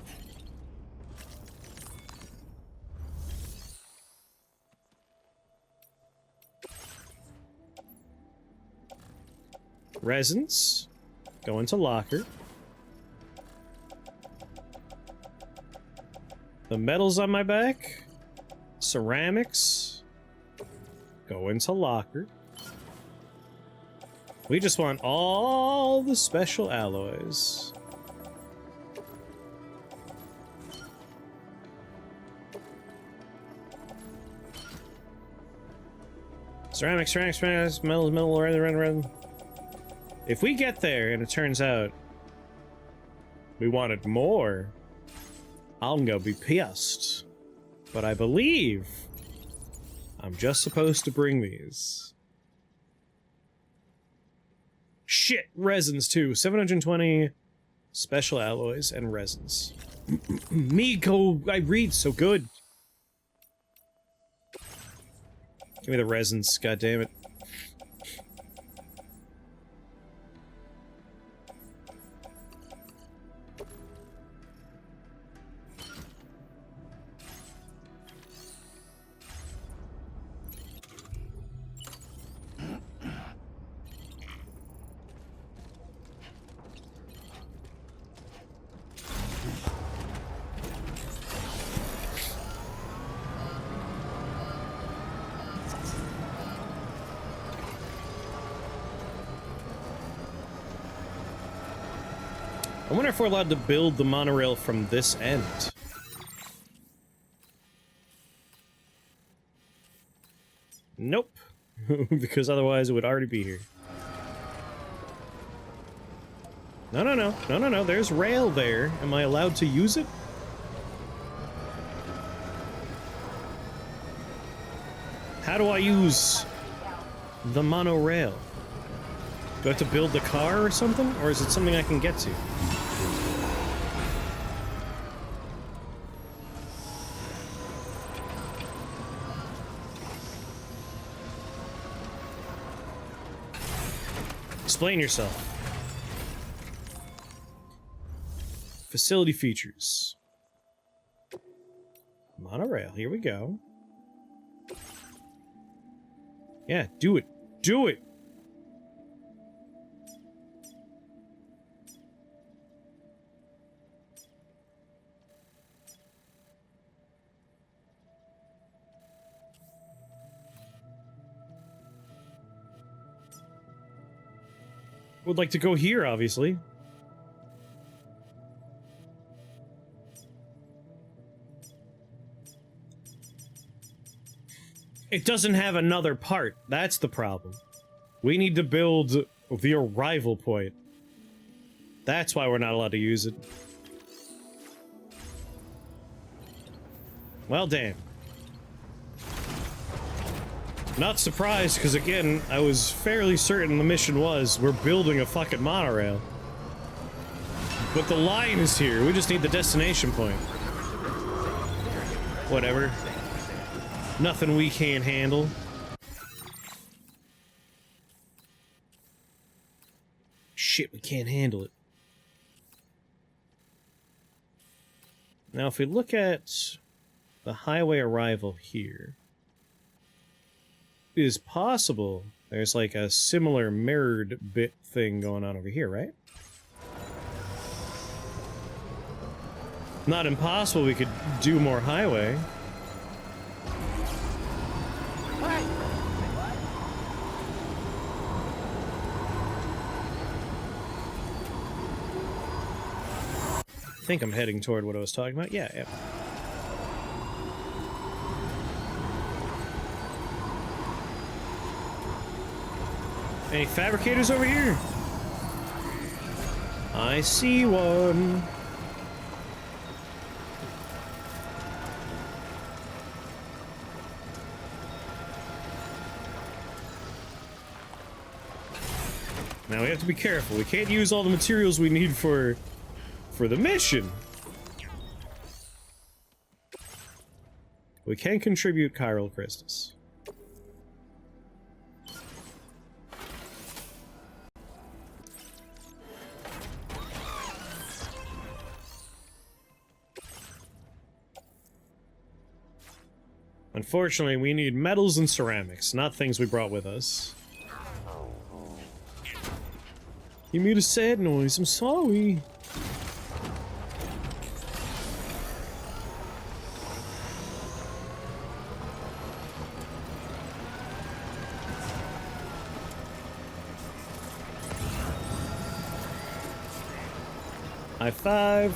Resins go into locker. The metals on my back, ceramics, go into locker. We just want all the special alloys. Ceramics, metal, red. If we get there and it turns out we wanted more, I'm gonna be pissed. But I believe I'm just supposed to bring these. Shit, resins too. 720 special alloys and resins. I read so good. Give me the resins, goddammit. I wonder if we're allowed to build the monorail from this end. Nope. Because otherwise it would already be here. No. There's rail there. Am I allowed to use it? How do I use the monorail? Do I have to build the car or something? Or is it something I can get to? Explain yourself. Facility features. Monorail, here we go. Yeah, do it. Do it! Would like to go here, obviously. It doesn't have another part. That's the problem. We need to build the arrival point. That's why we're not allowed to use it. Well, damn. Not surprised, because again, I was fairly certain the mission was, we're building a fucking monorail. But the line is here, we just need the destination point. Whatever. Nothing we can't handle. Shit, we can't handle it. Now, if we look at the highway arrival here, it is possible there's like a similar mirrored bit thing going on over here, right? Not impossible we could do more highway. I think I'm heading toward what I was talking about. Yeah. Any fabricators over here? I see one. Now we have to be careful. We can't use all the materials we need for the mission. We can contribute chiral crystals. Unfortunately, we need metals and ceramics, not things we brought with us. You made a sad noise, I'm sorry. High five.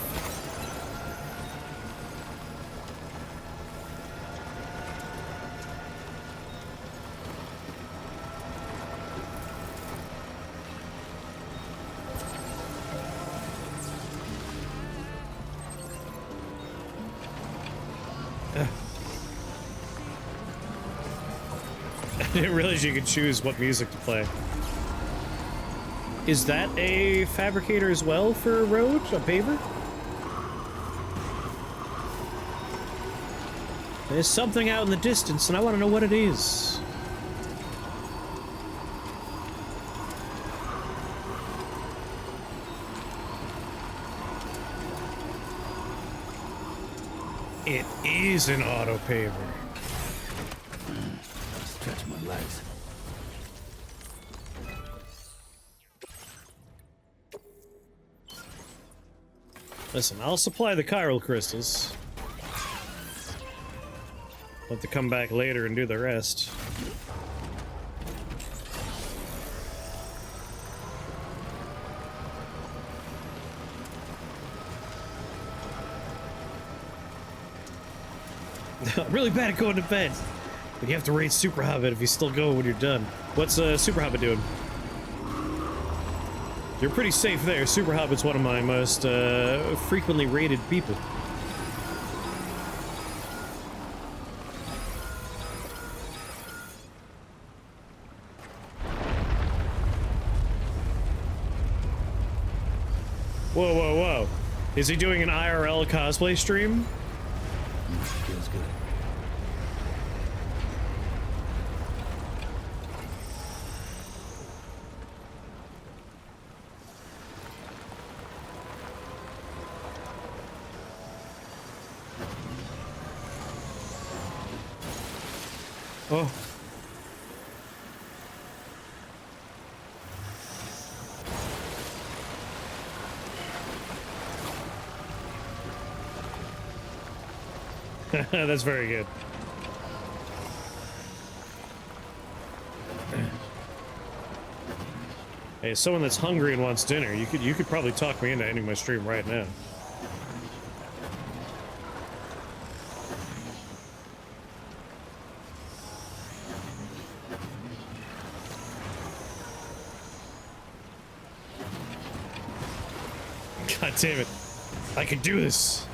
I didn't realize you could choose what music to play. Is that a fabricator as well for a road? A paver? There's something out in the distance and I want to know what it is. It is an auto paver. Stretch my legs. Listen, I'll supply the chiral crystals. I'll have to come back later and do the rest. I'm really bad at going to bed. But you have to raid Super Hobbit if you still go when you're done. What's Super Hobbit doing? You're pretty safe there. Super Hobbit's one of my most frequently raided people. Whoa, whoa, whoa. Is he doing an IRL cosplay stream? Feels good. Oh. That's very good. Hey, someone that's hungry and wants dinner, you could probably talk me into ending my stream right now. God damn it. I can do this.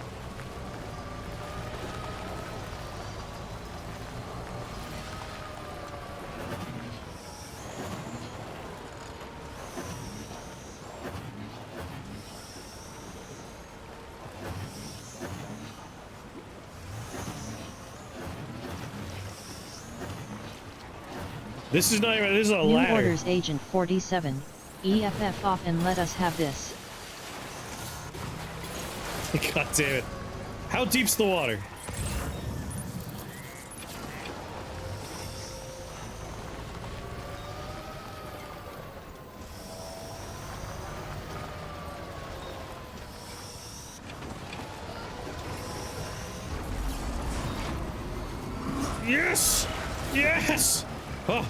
This is not even, this is a New ladder. orders Agent 47. EFF off and let us have this. God damn it. How deep's the water? Yes! Yes! Oh.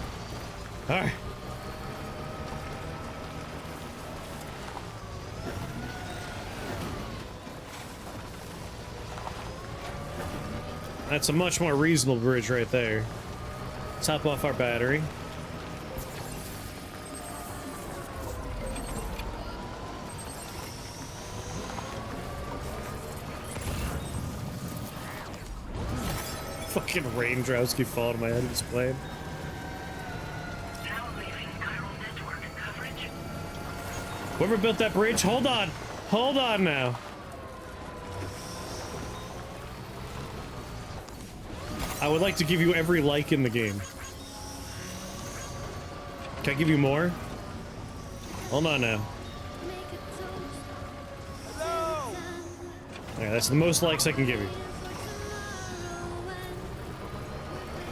Alright. That's a much more reasonable bridge right there. Top off our battery. Fucking raindrops keep falling on my head this plane. Whoever built that bridge, hold on! Hold on now! I would like to give you every like in the game. Can I give you more? Hold on now. Yeah, that's the most likes I can give you.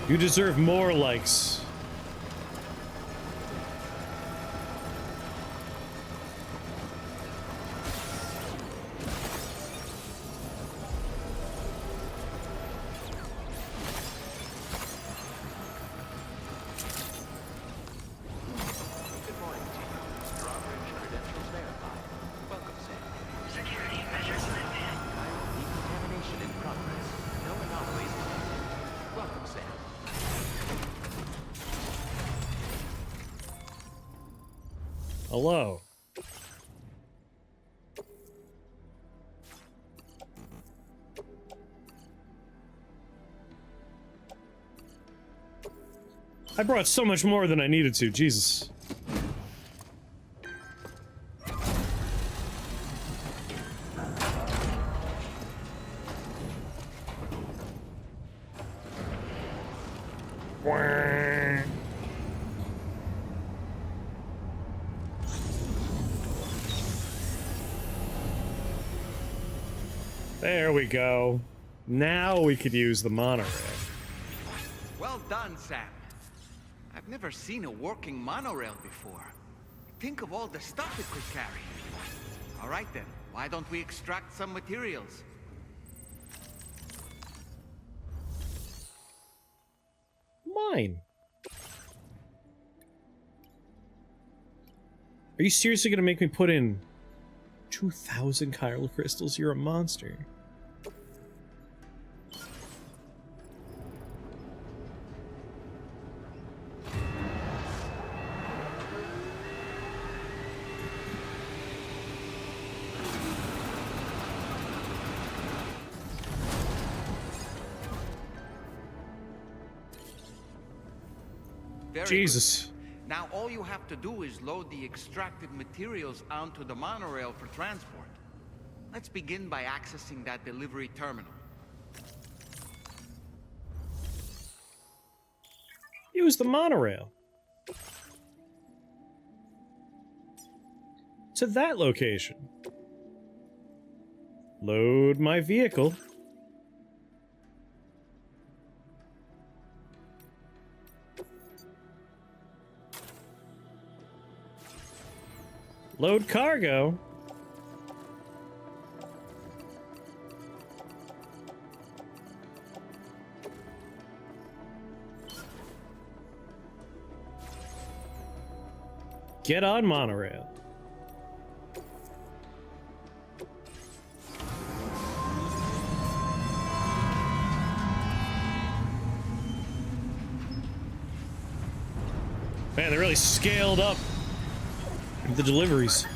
You deserve more likes. Hello. I brought so much more than I needed to, Jesus. There we go. Now we could use the monorail. Well done, Sam. I've never seen a working monorail before. Think of all the stuff it could carry. All right then, why don't we extract some materials? Mine. Are you seriously gonna make me put in 2,000 chiral crystals? You're a monster. Jesus. Now all you have to do is load the extracted materials onto the monorail for transport. Let's begin by accessing that delivery terminal. Use the monorail. To that location. Load my vehicle. Load cargo. Get on monorail. Man, they really scaled up the deliveries.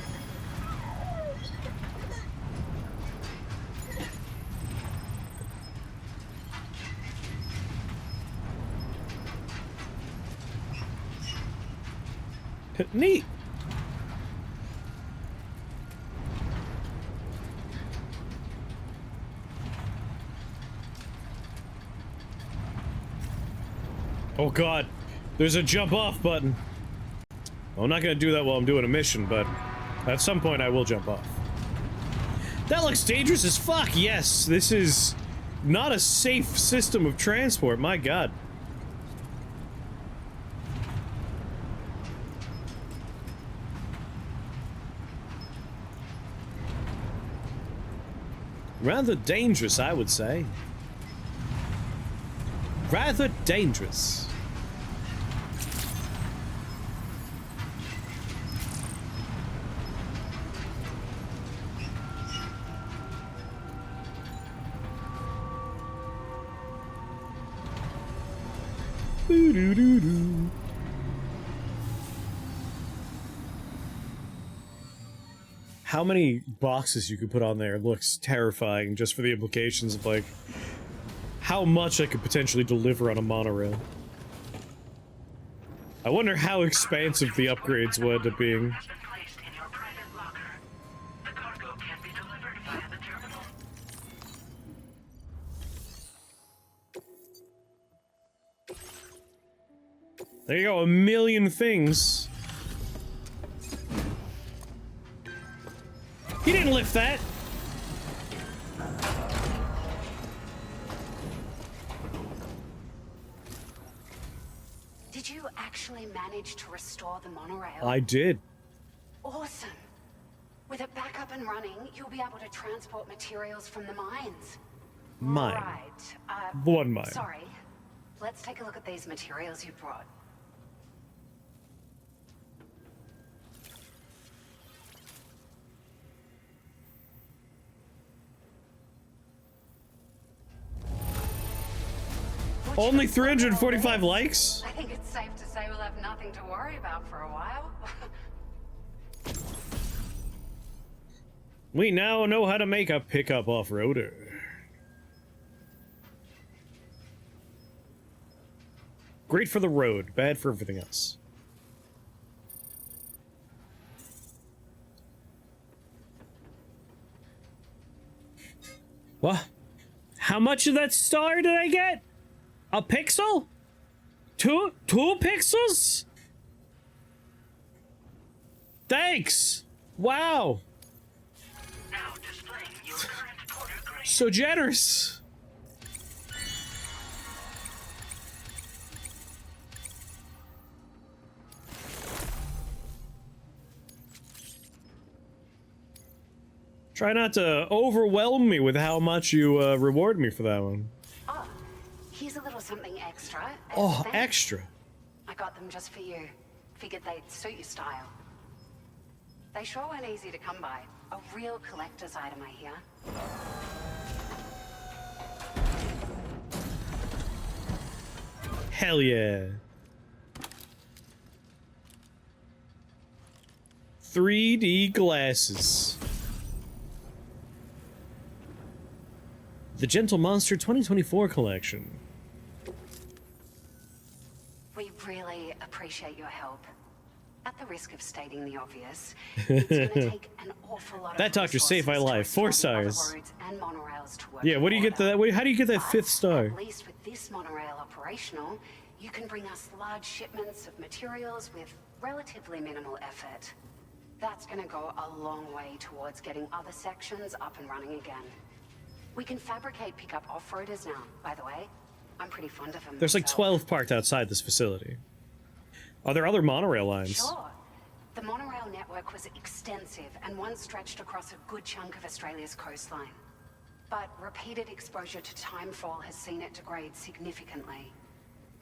Neat. Oh god, there's a jump off button. Well, I'm not gonna do that while I'm doing a mission, but at some point I will jump off. That looks dangerous as fuck. Yes, this is not a safe system of transport, my god. Rather dangerous, I would say. Rather dangerous. Doo-doo-doo-doo. How many boxes you could put on there looks terrifying just for the implications of, like, how much I could potentially deliver on a monorail. I wonder how expansive the upgrades would end up being. There you go, 1,000,000 things. He didn't lift that. Did you actually manage to restore the monorail? I did. Awesome. With it back up and running, you'll be able to transport materials from the mines. Mine. Right. One mine. Sorry. Let's take a look at these materials you brought. Only 345 likes? I think it's safe to say we'll have nothing to worry about for a while. We now know how to make a pickup off-roader. Great for the road, bad for everything else. What? How much of that star did I get? A pixel? Two pixels? Thanks! Wow! Now displaying your current porter grade. So generous! Try not to overwhelm me with how much you reward me for that one. Oh, here's a little something extra. Oh, extra. I got them just for you. Figured they'd suit your style. They sure weren't easy to come by. A real collector's item, I hear. Hell yeah. 3D glasses. The Gentle Monster 2024 collection. We really appreciate your help. At the risk of stating the obvious, it's gonna take an awful lot of That doctor saved my life. 4 stars. roads and monorails to work Yeah, what do you get together. the how do you get that 5th star? At least with this monorail operational, you can bring us large shipments of materials with relatively minimal effort. That's gonna go a long way towards getting other sections up and running again. We can fabricate pickup off-roaders now, by the way. I'm pretty fond of them. There's like myself. 12 parked outside this facility. Are there other monorail lines? Sure. The monorail network was extensive and once stretched across a good chunk of Australia's coastline. But repeated exposure to timefall has seen it degrade significantly.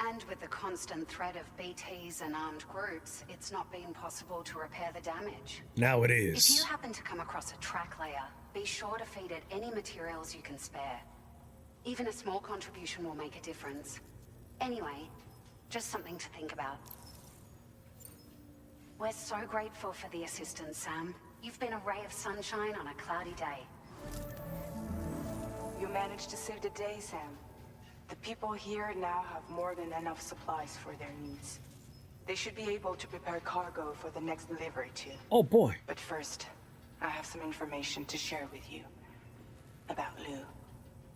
And with the constant threat of BTs and armed groups, it's not been possible to repair the damage. Now it If you is. happen to come across a track layer, be sure to feed it any materials you can spare. Even a small contribution will make a difference. Anyway, just something to think about. We're so grateful for the assistance, Sam. You've been a ray of sunshine on a cloudy day. You managed to save the day, Sam. The people here now have more than enough supplies for their needs. They should be able to prepare cargo for the next delivery too. Oh boy. But first, I have some information to share with you. About Lou.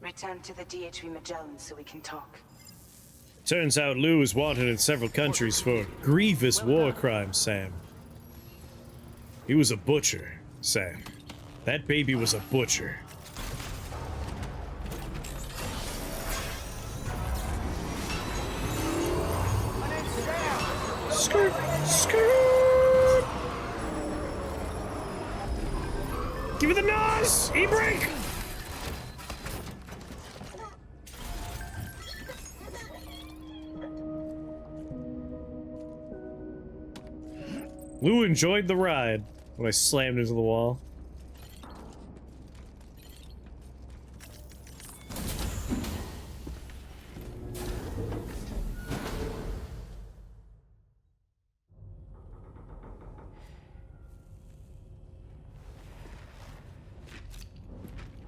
Return to the DHV Magellan so we can talk. Turns out Lou is wanted in several countries for grievous war crimes, Sam. He was a butcher, Sam. That baby was a butcher. Skirt! Skirt! Give me the nose! E-brake! Lou enjoyed the ride when I slammed into the wall.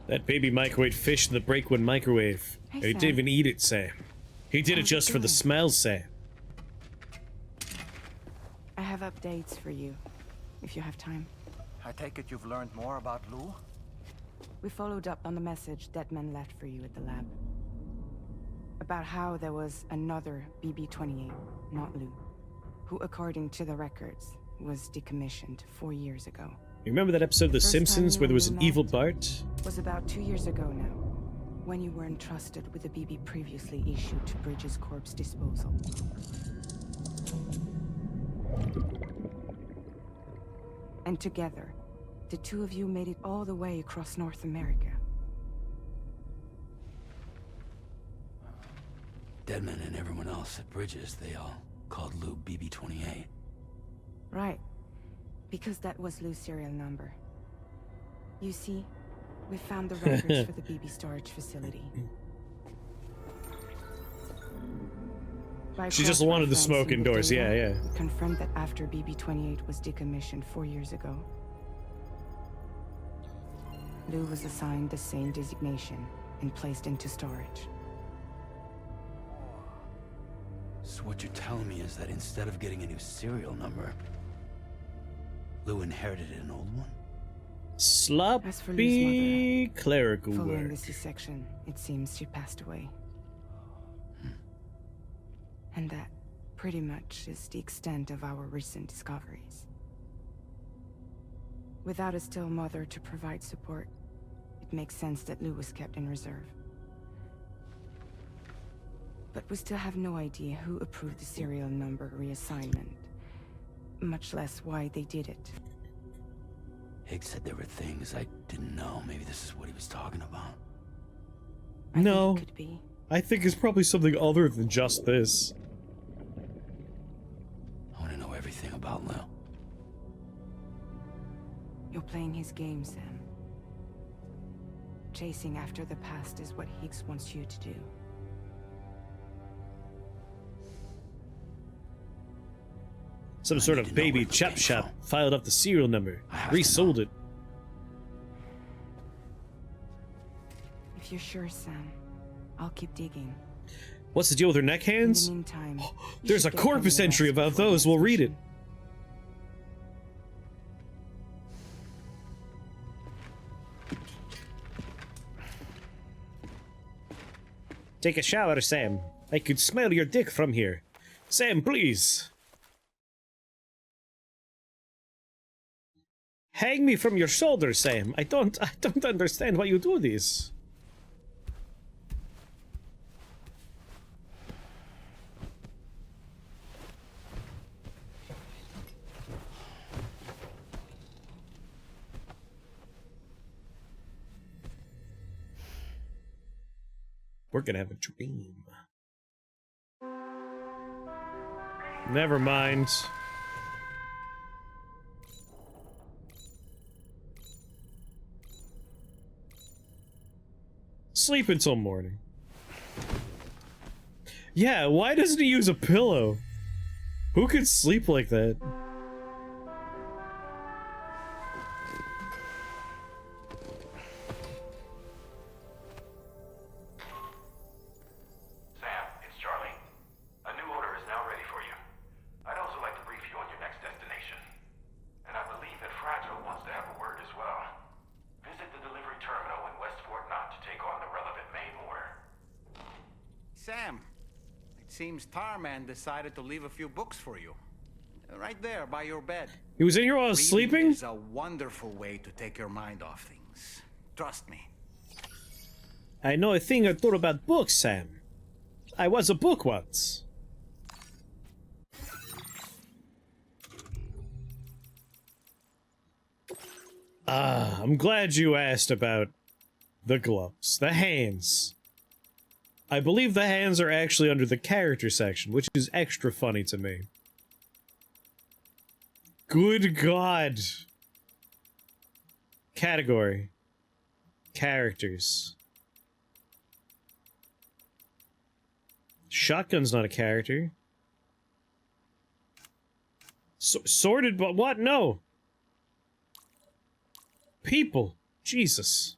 That baby microwave fish in the Breakwood microwave. Hey, And he Sam. didn't even eat it, Sam. He did it How's it just for the going? smell, Sam. I have updates for you, if you have time. I take it you've learned more about Lou? We followed up on the message Deadman left for you at the lab. About how there was another BB-28, not Lou, who, according to the records, was decommissioned 4 years ago. You remember that episode of The First Simpsons time where there you was and an Lou evil met Bart? Was about 2 years ago now, when you were entrusted with the BB previously issued to Bridges Corp's disposal. And together, the two of you made it all the way across North America. Deadman and everyone else at Bridges, they all called Lou BB-28. Right. Because that was Lou's serial number. You see, we found the records for the BB storage facility. By She just wanted the smoke cross-referencing indoors, data, yeah, yeah. we confirmed that after BB-28 was decommissioned 4 years ago, Lou was assigned the same designation and placed into storage. So what you're telling me is that instead of getting a new serial number, Lou inherited an old one? Sloppy clerical Following work. the C-section, it seems she passed away. And that, pretty much, is the extent of our recent discoveries. Without a still mother to provide support, it makes sense that Lou was kept in reserve. But we still have no idea who approved the serial number reassignment, much less why they did it. Higgs said there were things I didn't know. Maybe this is what he was talking about. No, Could be. I think it's probably something other than just this. I want to know everything about Lou. You're playing his game, Sam. Chasing after the past is what Higgs wants you to do. Some sort of baby chop shop filed up the serial number, resold it. If you're sure, Sam, I'll keep digging. What's the deal with her neck hands? In the meantime, There's a corpus entry about those. We'll read it. Take a shower, Sam. I could smell your dick from here. Sam, please. Hang me from your shoulders, Sam. I don't understand why you do this. We're gonna have a dream. Never mind. Sleep until morning. Yeah, why doesn't he use a pillow? Who could sleep like that? Sam, it's Charlie. A new order is now ready for you. I'd also like to brief you on your next destination. And I believe that Fragile wants to have a word as well. Visit the delivery terminal in West Fort Knott to take on the relevant main order. Sam, it seems Tarman decided to leave a few books for you. Right there, by your bed. He was in here while I was sleeping? It's a wonderful way to take your mind off things. Trust me. I know a thing or two about books, Sam. I was a book once. Ah, I'm glad you asked about the gloves. The hands. I believe the hands are actually under the character section, which is extra funny to me. Good God. Category. Characters. Shotgun's not a character. Sorted, but what? No. People. Jesus.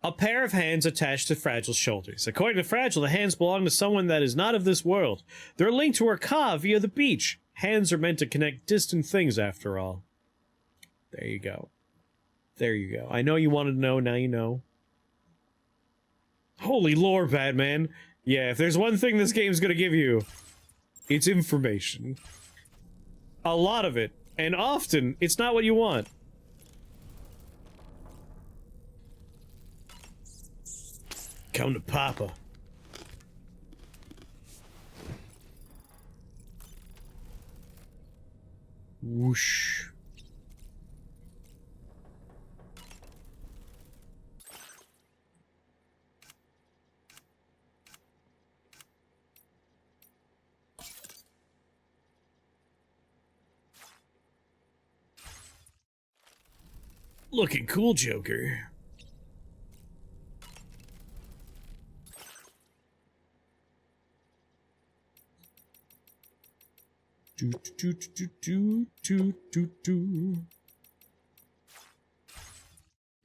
A pair of hands attached to Fragile's shoulders. According to Fragile, the hands belong to someone that is not of this world. They're linked to her ka via the beach. Hands are meant to connect distant things, after all. There you go. There you go. I know you wanted to know, now you know. Holy lore, Batman. Yeah, if there's one thing this game's gonna give you, it's information. A lot of it. And often, it's not what you want. Come to Papa. Whoosh. Looking cool, Joker.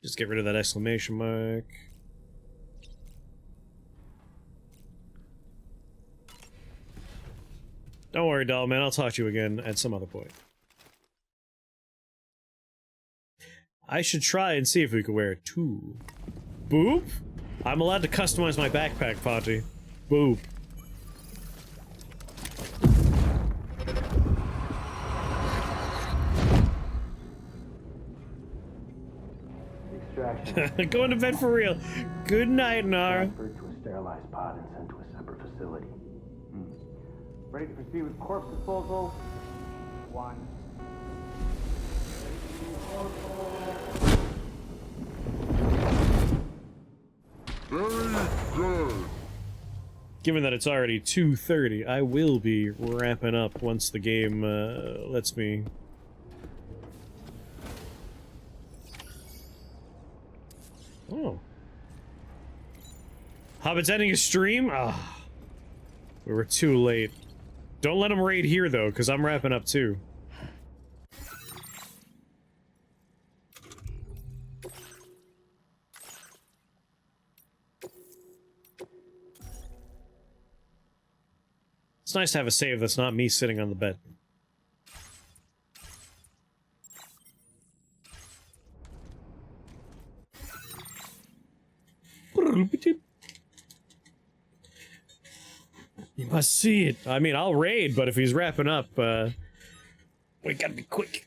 Just get rid of that exclamation mark. Don't worry, doll man. I'll talk to you again at some other point. I should try and see if we can wear it too. Boop? I'm allowed to customize my backpack, Ponty. Boop. Going to bed for real. Good night, Nara. Transferred to a sterilized pod and sent to a separate facility. Ready to proceed with corpse disposal? 1. Very good. Given that it's already 2:30, I will be wrapping up once the game lets me. Oh. Hobbit's ending his stream? Ah. We were too late. Don't let him raid here, though, because I'm wrapping up, too. It's nice to have a save that's not me sitting on the bed. You must see it. I mean, I'll raid, but if he's wrapping up, we gotta be quick.